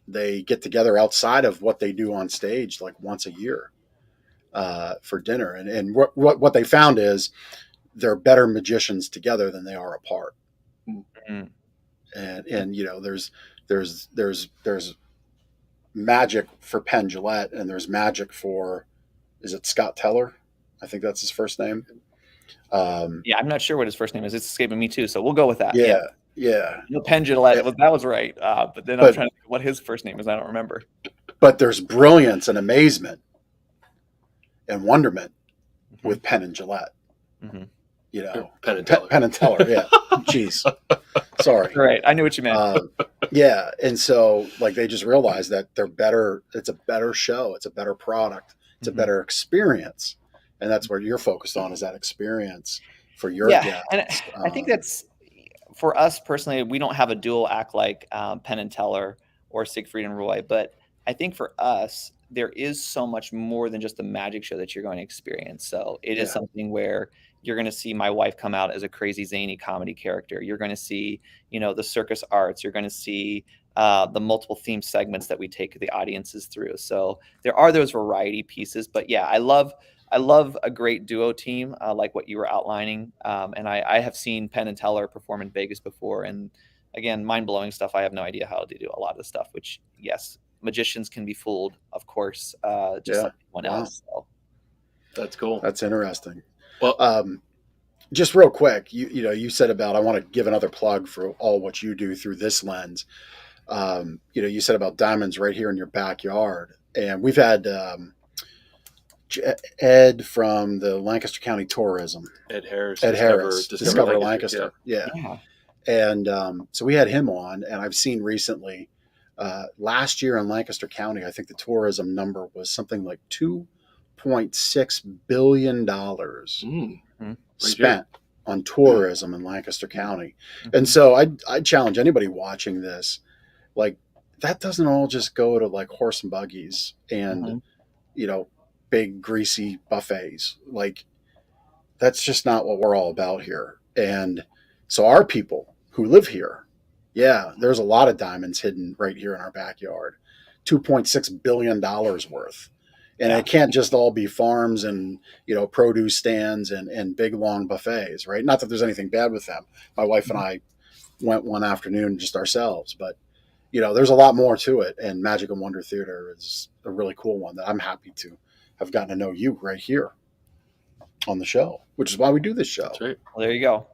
A: They get together outside of what they do on stage like once a year for dinner. And what they found is they're better magicians together than they are apart. Mm-hmm. And there's magic for Penn Gillette, and there's magic for, is it Scott Teller? I think that's his first name.
C: I'm not sure what his first name is. It's escaping me too. So we'll go with that.
A: Yeah.
C: Penn Gillette, that was right. But then I'm trying to think what his first name is. I don't remember. But
A: there's brilliance and amazement and wonderment with Penn and Gillette. Mm-hmm.
B: Penn and Teller.
A: Penn and Teller, yeah. Jeez. Sorry.
C: Right. I knew what you meant.
A: And so like they just realized that they're better. It's a better show. It's a better product. It's a better experience. And that's where you're focused on, is that experience for your guests.
C: And I think that's, for us personally, we don't have a dual act like Penn and Teller or Siegfried and Roy, but I think for us, there is so much more than just the magic show that you're going to experience. So it is something where you're going to see my wife come out as a crazy, zany comedy character. You're going to see, the circus arts. You're going to see the multiple theme segments that we take the audiences through. So there are those variety pieces. But yeah, I love a great duo team like what you were outlining. And I have seen Penn and Teller perform in Vegas before. And again, mind-blowing stuff. I have no idea how to do a lot of the stuff, which, yes, magicians can be fooled, of course, just like anyone else. So.
B: That's cool.
A: That's interesting.
B: Well,
A: just real quick, you said about, I want to give another plug for all what you do through this lens. You said about diamonds right here in your backyard. And we've had Ed from the Lancaster County Tourism.
B: Ed Harris.
A: Discover Lancaster. Yeah. And so we had him on, and I've seen recently, last year in Lancaster County, I think the tourism number was something like $2.6 billion spent on tourism in Lancaster County. Mm-hmm. And so I challenge anybody watching this, like, that doesn't all just go to like horse and buggies and, big greasy buffets. Like, that's just not what we're all about here. And so our people who live here, there's a lot of diamonds hidden right here in our backyard, $2.6 billion worth. And it can't just all be farms and, produce stands and big, long buffets, right? Not that there's anything bad with them. My wife and I went one afternoon just ourselves, but, there's a lot more to it. And Magic and Wonder Theater is a really cool one that I'm happy to have gotten to know you right here. on the show, which is why we do this show.
B: That's right.
C: Well, there you go.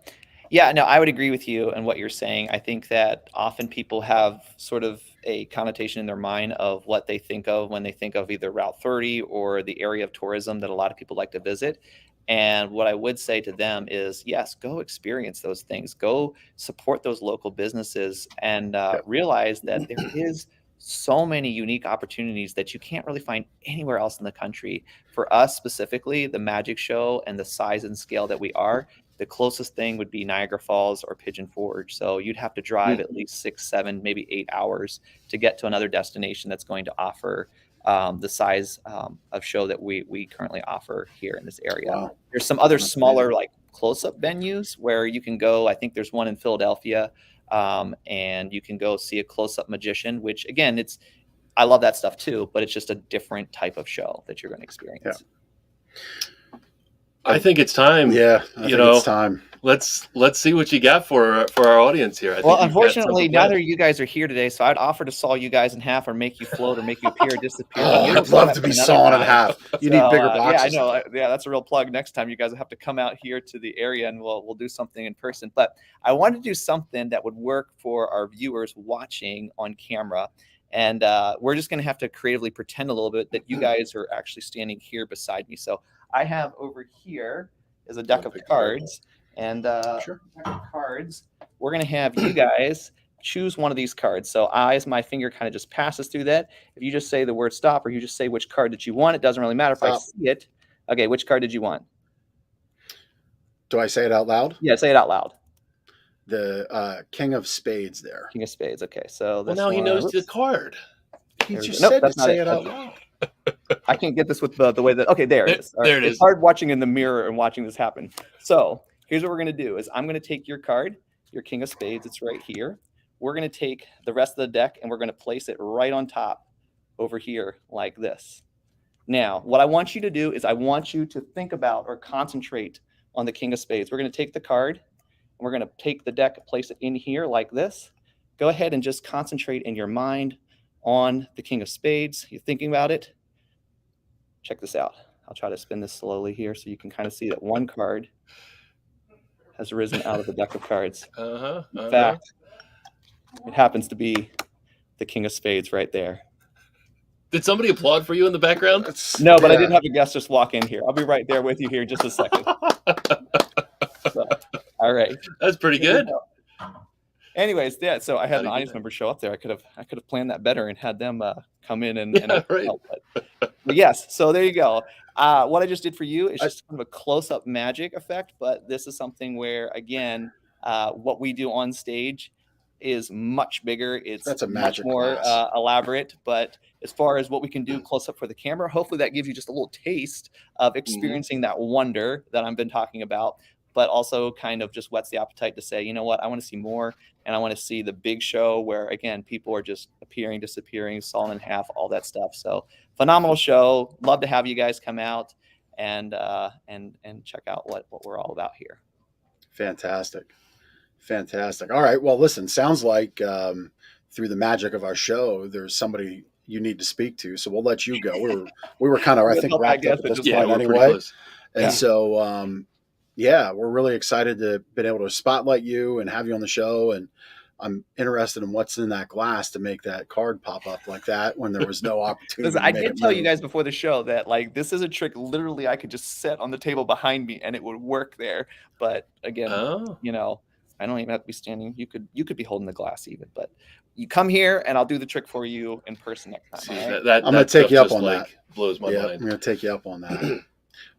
C: Yeah, no, I would agree with you and what you're saying. I think that often people have sort of a connotation in their mind of what they think of when they think of either Route 30 or the area of tourism that a lot of people like to visit. And what I would say to them is, yes, go experience those things, go support those local businesses, and
A: Yep.
C: realize that there is so many unique opportunities that you can't really find anywhere else in the country. For us specifically, the magic show and the size and scale that we are, the closest thing would be Niagara Falls or Pigeon Forge. So you'd have to drive at least 6, 7, maybe 8 hours to get to another destination that's going to offer the size of show that we currently offer here in this area.
A: Wow.
C: There's some other
A: That's
C: smaller
A: amazing.
C: like close-up venues where you can go. I think there's one in Philadelphia, and you can go see a close-up magician, which again, I love that stuff too, but it's just a different type of show that you're going to experience.
B: I think it's time.
A: Yeah, I think it's time.
B: Let's see what you got for our audience here. I
C: Well,
B: think you've got
C: unfortunately,
B: something
C: neither
B: planned.
C: of you guys are here today, so I'd offer to saw you guys in half or make you float or make you appear or disappear.
A: Oh,
C: But we will
A: I'd
C: do
A: love
C: that
A: to
C: for
A: be
C: another
A: sawn in
C: time.
A: half. You
C: So,
A: need bigger
C: yeah, I
A: boxes.
C: know. Yeah, that's a real plug. Next time, you guys will have to come out here to the area, and we'll do something in person. But I wanted to do something that would work for our viewers watching on camera, and we're just going to have to creatively pretend a little bit that you guys are actually standing here beside me. So I have over here is a deck of cards, and
A: Sure.
C: deck of cards. We're going to have you guys choose one of these cards. So as my finger kind of just passes through that, if you just say the word stop or you just say which card that you want, it doesn't really matter if I
A: Stop.
C: see it. Okay, which card did you want?
A: Do I say it out loud?
C: Yeah, say it out loud.
A: The King of Spades there.
C: King of Spades. Okay, so
B: Well,
C: this
B: now he
C: one-
B: knows the
C: whoops.
B: card.
A: He
C: There we
A: just
C: go. Nope,
A: said to
C: that's not
A: say
C: it.
A: it out
C: Okay.
A: loud.
C: I can't get this with the way that. Okay, there it is. All right.
B: There it
C: It's
B: is.
C: hard watching in the mirror and watching this happen. So here's what we're gonna do: is I'm gonna take your card, your King of Spades. It's right here. We're gonna take the rest of the deck and we're gonna place it right on top, over here, like this. Now, what I want you to do is I want you to think about or concentrate on the King of Spades. We're gonna take the card, and we're gonna take the deck, place it in here like this. Go ahead and just concentrate in your mind on the King of Spades. You're thinking about it. Check this out. I'll try to spin this slowly here so you can kind of see that one card has risen out of the deck of cards. In fact, it happens to be the King of Spades right there.
B: Did somebody applaud for you in the background?
C: No, but I
A: Yeah.
C: didn't have a guest just walk in here. I'll be right there with you here in just a second. So, all right.
B: That's pretty
C: Here we
B: good.
C: go. Anyways, yeah. So I had
B: How'd
C: an
B: you do
C: audience
B: that?
C: member show up there. I could have planned that better and had them come in and
B: Yeah, right.
C: help. But yes, so there you go. What I just did for you is just kind of a close-up magic effect, but this is something where, again, what we do on stage is much bigger. It's
A: That's a
C: much
A: magic
C: more
A: class.
C: elaborate. But as far as what we can do close up for the camera, hopefully that gives you just a little taste of experiencing that wonder that I've been talking about, but also kind of just whets the appetite to say, you know what, I want to see more. And I want to see the big show where, again, people are just appearing, disappearing, sawing in half, all that stuff. So phenomenal show. Love to have you guys come out and check out what we're all about here.
A: Fantastic. All right. Well, listen, sounds like through the magic of our show, there's somebody you need to speak to. So we'll let you go. We were kind of, I think,
C: Well, I
A: wrapped up
C: guess
A: at
C: it
A: this
C: just
B: Yeah,
A: point
B: we're pretty
A: anyway.
B: close.
A: And
C: Yeah.
A: so, yeah, we're really excited to been able to spotlight you and have you on the show. And I'm interested in what's in that glass to make that card pop up like that when there was no opportunity.
C: Listen, I
A: to make
C: did
A: it
C: tell you
A: move.
C: guys before the show that like this is a trick literally I could just set on the table behind me and it would work there. But again,
B: Oh,
C: you know, I don't even have to be standing. You could be holding the glass even, but you come here and I'll do the trick for you in person next time.
B: see,
C: all right?
B: that
A: I'm gonna
B: that
A: take
B: stuff
A: you up
B: just,
A: on
B: like,
A: that.
B: blows my
A: Yeah, I'm
B: mind.
A: going to take you up on that.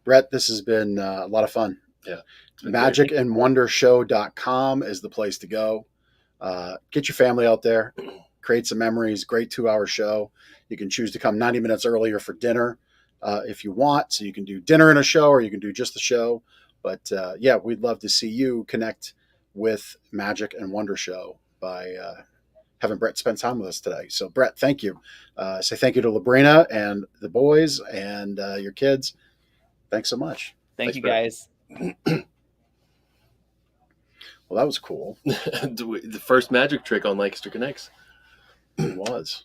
A: Brett, this has been a lot of fun.
B: Yeah, it's been great.
A: Magicandwondershow.com is the place to go. Get your family out there, create some memories. Great 2-hour show. You can choose to come 90 minutes earlier for dinner if you want. So you can do dinner and a show, or you can do just the show. But yeah, we'd love to see you connect with Magic and Wonder Show by having Brett spend time with us today. So Brett, thank you. Say thank you to Labrina and the boys and your kids. Thanks so much.
C: Thank
B: Thanks,
C: you
B: Brett.
C: guys.
A: Well, that was cool.
B: The first magic trick on Lancaster Connects.
A: It was.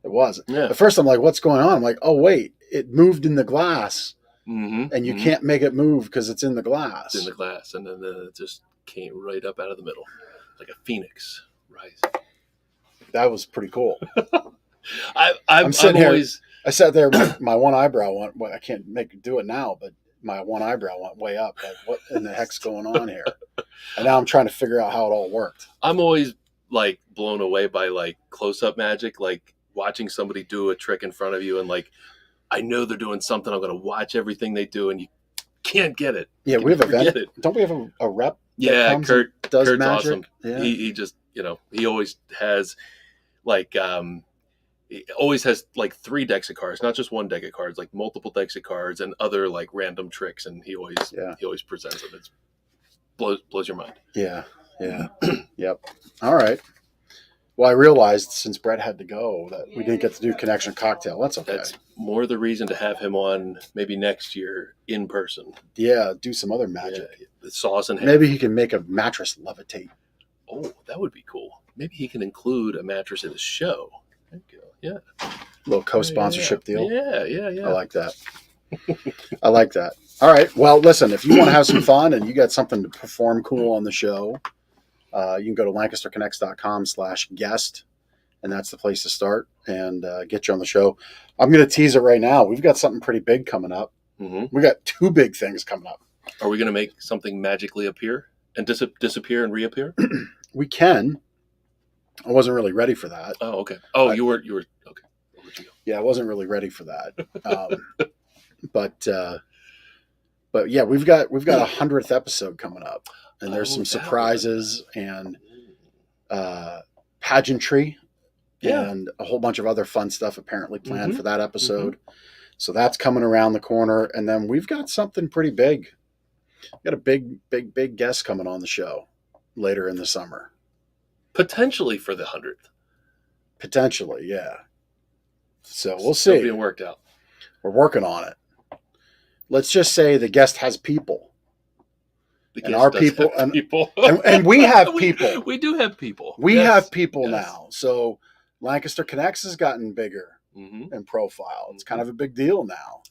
A: It was.
B: Yeah.
A: At first, I'm like, what's going on? I'm like, oh, wait, it moved in the glass and you can't make it move because it's in the glass.
B: It's in the glass, and then it just came right up out of the middle, like a phoenix rising.
A: That was pretty cool.
B: I'm
A: sitting here.
B: always.
A: I sat there. My one eyebrow went. Well, I can't do it now, but my one eyebrow went way up. Like, what in the heck's going on here? And now I'm trying to figure out how it all worked.
B: I'm always like blown away by like close-up magic, like watching somebody do a trick in front of you, and like I know they're doing something. I'm going to watch everything they do, and you can't get it.
A: Yeah, we have a vet. Don't we have a rep?
B: Yeah, Kurt
A: does
B: Kurt's
A: magic.
B: Awesome.
A: Yeah.
B: He just he always has like he always has like 3 decks of cards, not just one deck of cards, like multiple decks of cards and other like random tricks, and he always presents them. It blows your mind.
A: Yeah. Yep. All right. Well, I realized since Brett had to go that we didn't get to do Connection Cocktail. That's okay.
B: That's more the reason to have him on maybe next year in person.
A: Yeah, do some other magic.
B: Yeah, the sauce and
A: maybe he can make a mattress levitate.
B: Oh, that would be cool. Maybe he can include a mattress in his show. Thank you. Yeah.
A: Little co-sponsorship deal.
B: Yeah.
A: I like that. I like that. All right. Well, listen, if you want to have some fun and you got something to perform cool on the show, you can go to lancasterconnects.com/guest, and that's the place to start and get you on the show. I'm going to tease it right now. We've got something pretty big coming up.
B: Mm-hmm.
A: We got 2 big things coming up.
B: Are we going to make something magically appear and disappear and reappear?
A: We can. I wasn't really ready for that.
B: Oh, okay. Oh, you were okay. I'll let you go.
A: Yeah, I wasn't really ready for that. But yeah, we've got a 100th episode coming up, and there's some surprises and pageantry and a whole bunch of other fun stuff apparently planned for that episode. So that's coming around the corner, and then we've got something pretty big. We've got a big guest coming on the show later in the summer.
B: Potentially for the 100th.
A: Potentially, yeah. So we'll see.
B: Still being worked out.
A: We're working on it. Let's just say the guest has people. And our people, and we have people.
B: We do have people.
A: We have people now. So Lancaster Connects has gotten bigger in profile. It's kind of a big deal now.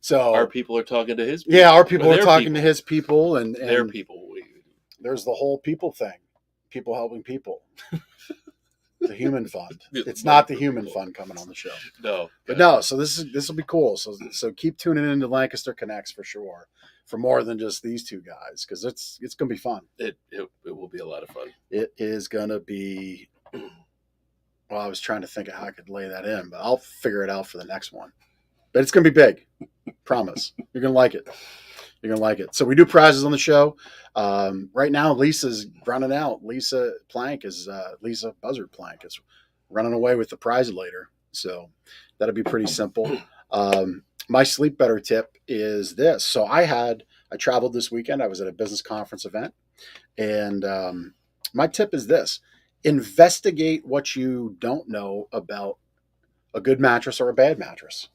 A: So
B: our people are talking to his people.
A: Yeah, our people are talking to his people and
B: their people.
A: There's the whole people thing. People helping people. The Human Fund. It's not the Human Fund coming on the show.
B: No.
A: But no, so this will be cool. So keep tuning into Lancaster Connects for sure. For more than just these 2 guys, because it's going to be fun.
B: It will be a lot of fun.
A: It is going to be. Well, I was trying to think of how I could lay that in, but I'll figure it out for the next one. But it's going to be big. Promise. You're going to like it. You're going to like it. So we do prizes on the show. Right now, Lisa's running out. Lisa Buzzard Plank is running away with the prize later. So that'll be pretty simple. My sleep better tip is this. So I traveled this weekend. I was at a business conference event. And my tip is this. Investigate what you don't know about a good mattress or a bad mattress.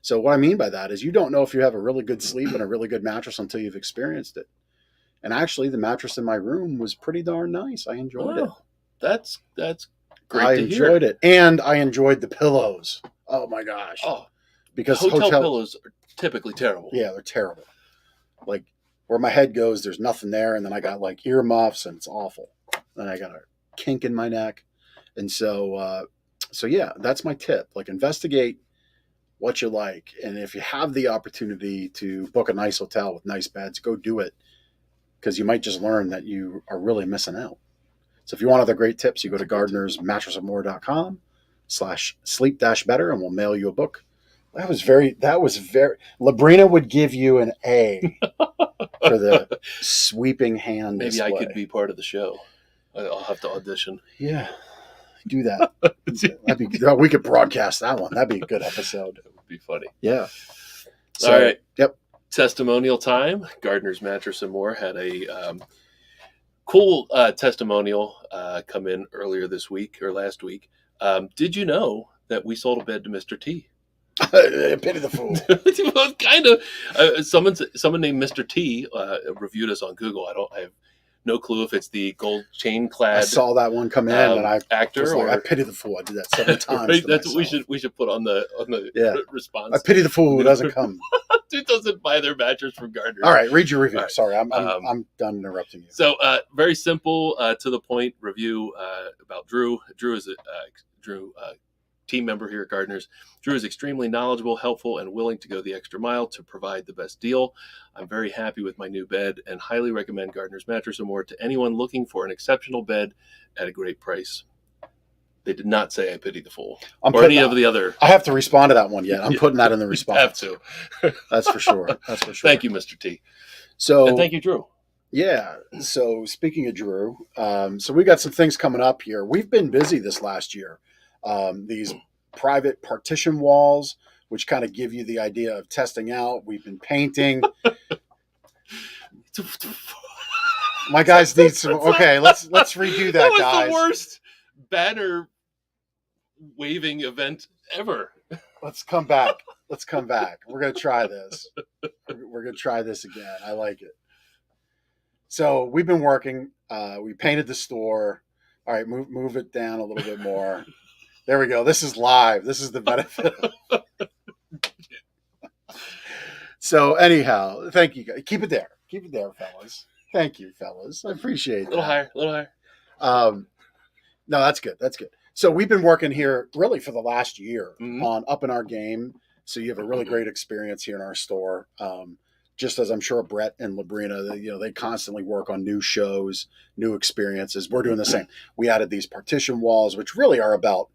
A: So what I mean by that is you don't know if you have a really good sleep and a really good mattress until you've experienced it. And actually, the mattress in my room was pretty darn nice. I enjoyed it.
B: That's great to hear.
A: I enjoyed it. And I enjoyed the pillows. Oh, my gosh.
B: Oh,
A: because
B: hotel pillows are typically terrible.
A: Yeah, they're terrible. Like, where my head goes, there's nothing there. And then I got, like, earmuffs, and it's awful. Then I got a kink in my neck. And so yeah, that's my tip. Like, investigate what you like. And if you have the opportunity to book a nice hotel with nice beds, go do it. Because you might just learn that you are really missing out. So if you want other great tips, you go to gardenersmattressofmore.com/sleep-better and we'll mail you a book. That was very, Labrina would give you an A for the sweeping hand
B: Maybe
A: display.
B: I could be part of the show. I'll have to audition.
A: Yeah, do that. We could broadcast that one. That'd be a good episode.
B: That would be funny.
A: Yeah. So,
B: all right.
A: Yep.
B: Testimonial time. Gardener's Mattress and More had a cool testimonial come in earlier this week or last week. Did you know that we sold a bed to Mr. T?
A: Pity the fool.
B: Well, kind of. Someone named Mr. T reviewed us on Google. I have no clue if it's the gold chain clad.
A: I saw that one come in, and I
B: actor
A: was like,
B: or
A: I pity the fool. I did that 7 times.
B: Right? That's what we should put on the response.
A: I pity the fool who doesn't come.
B: Who doesn't buy their mattress from Gardner's?
A: All right, read your review.
B: All right.
A: Sorry, I'm done interrupting you.
B: So very simple, to the point review about Drew. Drew is a team member here at Gardner's. Drew is extremely knowledgeable, helpful, and willing to go the extra mile to provide the best deal. I'm very happy with my new bed and highly recommend Gardner's Mattress Award to anyone looking for an exceptional bed at a great price. They did not say I pity the fool or any of the other.
A: I have to respond to that one yet. I'm putting that in the response.
B: Have to.
A: That's for sure. That's for sure.
B: Thank you, Mr. T.
A: So,
B: and thank you, Drew.
A: Yeah. So speaking of Drew, so we got some things coming up here. We've been busy this last year. These private partition walls, which kind of give you the idea of testing out. We've been painting. My guys need some. Okay, let's redo that,
B: That was
A: guys.
B: the worst banner waving event ever.
A: Let's come back. We're gonna try this. We're gonna try this again. I like it. So we've been working. We painted the store. All right, move it down a little bit more. There we go. This is live. This is the benefit. So anyhow, thank you guys. Keep it there, fellas. Thank you, fellas. I appreciate that.
B: A little higher.
A: No, that's good. So we've been working here really for the last year on upping our game. So you have a really great experience here in our store. Just as I'm sure Brett and Labrina, they constantly work on new shows, new experiences. We're doing the same. We added these partition walls, which really are about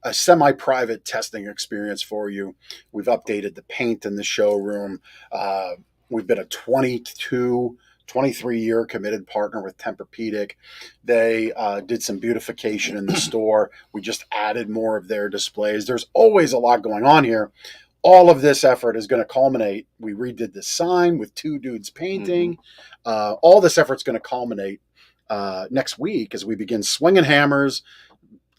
A: a semi-private testing experience for you. We've updated the paint in the showroom. We've been a 23-year committed partner with Tempur-Pedic. They did some beautification in the store. We just added more of their displays. There's always a lot going on here. All of this effort is going to culminate. We redid the sign with two dudes painting. All this effort's going to culminate next week as we begin swinging hammers,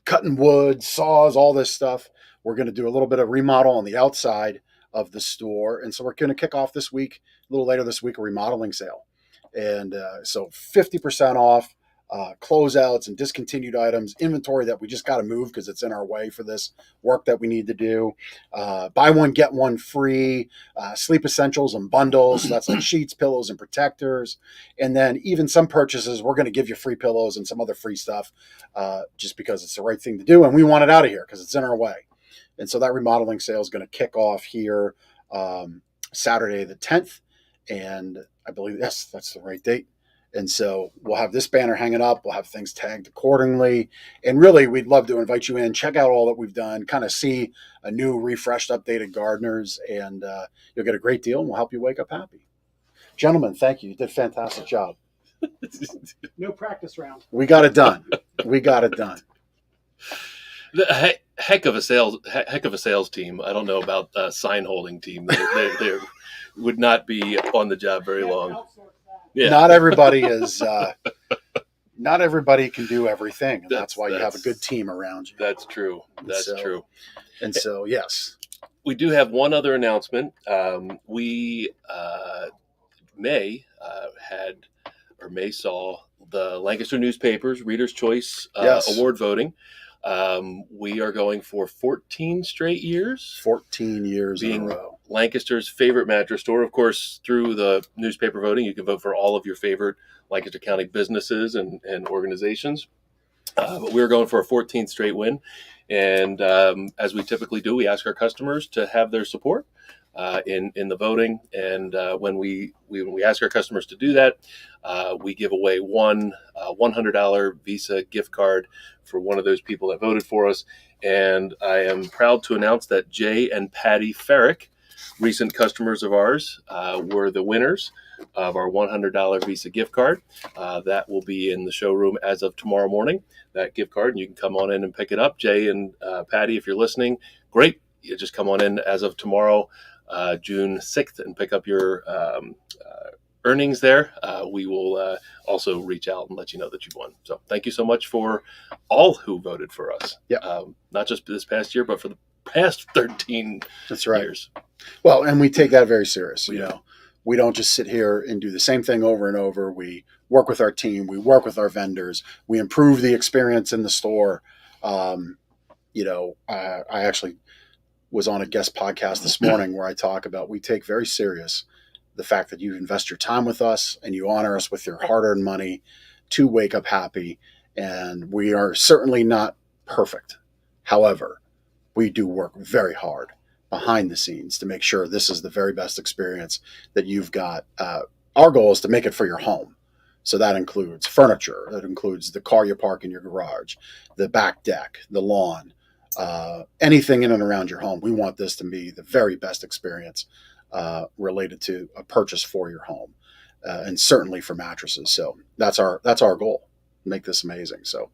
A: cutting wood, saws, all this stuff. We're going to do a little bit of remodel on the outside of the store. And so we're going to kick off this week, a little later this week, a remodeling sale. And so 50% off, closeouts and discontinued items, inventory that we just got to move because it's in our way for this work that we need to do. Buy one, get one free, sleep essentials and bundles. So that's like sheets, pillows, and protectors. And then even some purchases, we're going to give you free pillows and some other free stuff just because it's the right thing to do. And we want it out of here because it's in our way. And so that remodeling sale is going to kick off here Saturday the 10th. And I believe, yes, that's the right date. And so we'll have this banner hanging up. We'll have things tagged accordingly. And really, we'd love to invite you in, check out all that we've done, kind of see a new, refreshed, updated Gardner's, and you'll get a great deal, and we'll help you wake up happy. Gentlemen, thank you. You did a fantastic job.
D: No practice round.
A: We got it done.
B: The heck of a sales team. I don't know about sign holding team. They would not be on the job very long. Yeah.
A: Not everybody is. Not everybody can do everything, and that's why you have a good team around you.
B: That's true. True.
A: And so, yes,
B: we do have one other announcement. We May saw the Lancaster newspapers Reader's Choice Award voting. We are going for 14 straight years.
A: 14 years in a row.
B: Lancaster's favorite mattress store. Of course, through the newspaper voting, you can vote for all of your favorite Lancaster County businesses and organizations. But we're going for a 14th straight win. And as we typically do, we ask our customers to have their support in the voting. And when we ask our customers to do that, we give away one $100 Visa gift card for one of those people that voted for us. And I am proud to announce that Jay and Patty Ferrick, recent customers of ours, were the winners of our $100 Visa gift card. That will be in the showroom as of tomorrow morning, that gift card, and you can come on in and pick it up. Jay and Patty, if you're listening, great. You just come on in as of tomorrow, June 6th, and pick up your earnings there. We will also reach out and let you know that you won. So thank you so much for all who voted for us.
A: Yeah.
B: Not just this past year, but for the past 13
A: That's right.
B: years.
A: Well, and we take that very serious. We don't just sit here and do the same thing over and over. We work with our team. We work with our vendors. We improve the experience in the store. I actually was on a guest podcast this morning where I talk about we take very serious the fact that you invest your time with us and you honor us with your hard-earned money to wake up happy. And we are certainly not perfect. However, we do work very hard behind the scenes to make sure this is the very best experience that you've got. Our goal is to make it for your home. So that includes furniture, that includes the car you park in your garage, the back deck, the lawn, anything in and around your home. We want this to be the very best experience related to a purchase for your home, and certainly for mattresses. So that's our goal. Make this amazing. So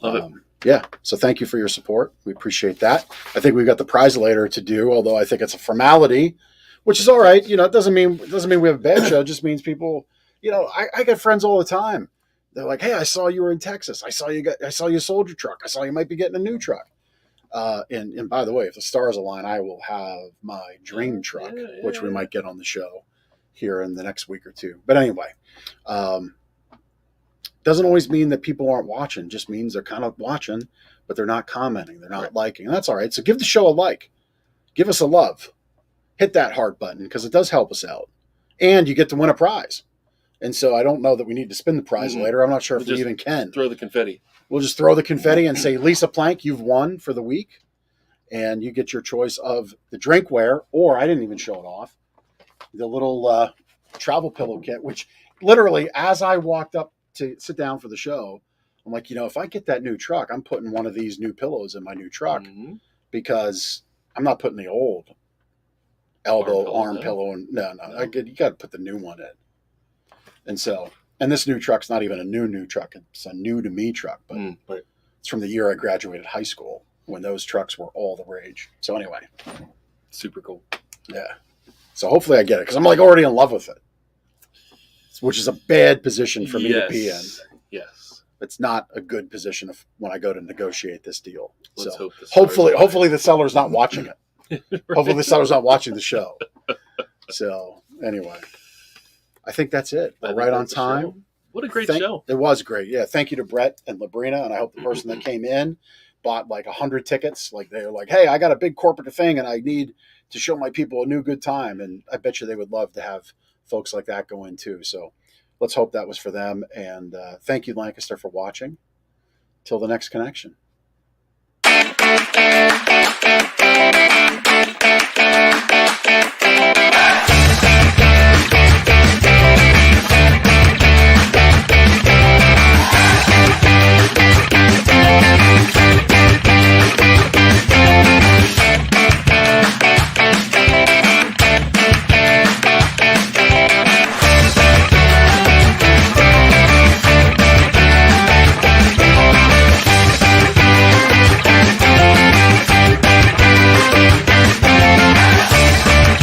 B: Love it.
A: yeah. So thank you for your support. We appreciate that. I think we've got the prize later to do, although I think it's a formality, which is all right. It doesn't mean we have a bad show. It just means people, I get friends all the time. They're like, "Hey, I saw you were in Texas. I saw you sold your truck. I saw you might be getting a new truck." And by the way, if the stars align, I will have my dream truck, which we might get on the show here in the next week or two. But anyway, doesn't always mean that people aren't watching. Just means they're kind of watching, but they're not commenting. They're not liking. And that's all right. So give the show a like. Give us a love. Hit that heart button because it does help us out. And you get to win a prize. And so I don't know that we need to spin the prize later. I'm not sure if we even can.
B: Throw the confetti.
A: We'll just throw the confetti and say, Lisa Plank, you've won for the week. And you get your choice of the drinkware, or I didn't even show it off, the little travel pillow kit, which literally, as I walked up to sit down for the show, I'm like, if I get that new truck, I'm putting one of these new pillows in my new truck because I'm not putting the old arm pillow in. No. You got to put the new one in. And this new truck's not even a new truck. It's a new to me truck, but it's from the year I graduated high school when those trucks were all the rage. So anyway,
B: super cool.
A: Yeah. So hopefully I get it because I'm like already in love with it, which is a bad position for me to be in.
B: Yes.
A: It's not a good position when I go to negotiate this deal.
B: Let's
A: so
B: hope
A: hopefully the seller's not watching it.
B: Right.
A: Hopefully the seller's not watching the show. So anyway, I think that's it. We're right on time.
B: What a great show.
A: It was great. Yeah. Thank you to Brett and Labrina. And I hope the person that came in bought like 100 tickets. Like they were like, hey, I got a big corporate thing and I need to show my people a new good time. And I bet you they would love to have folks like that go in too. So let's hope that was for them. And thank you, Lancaster, for watching. Till the next connection.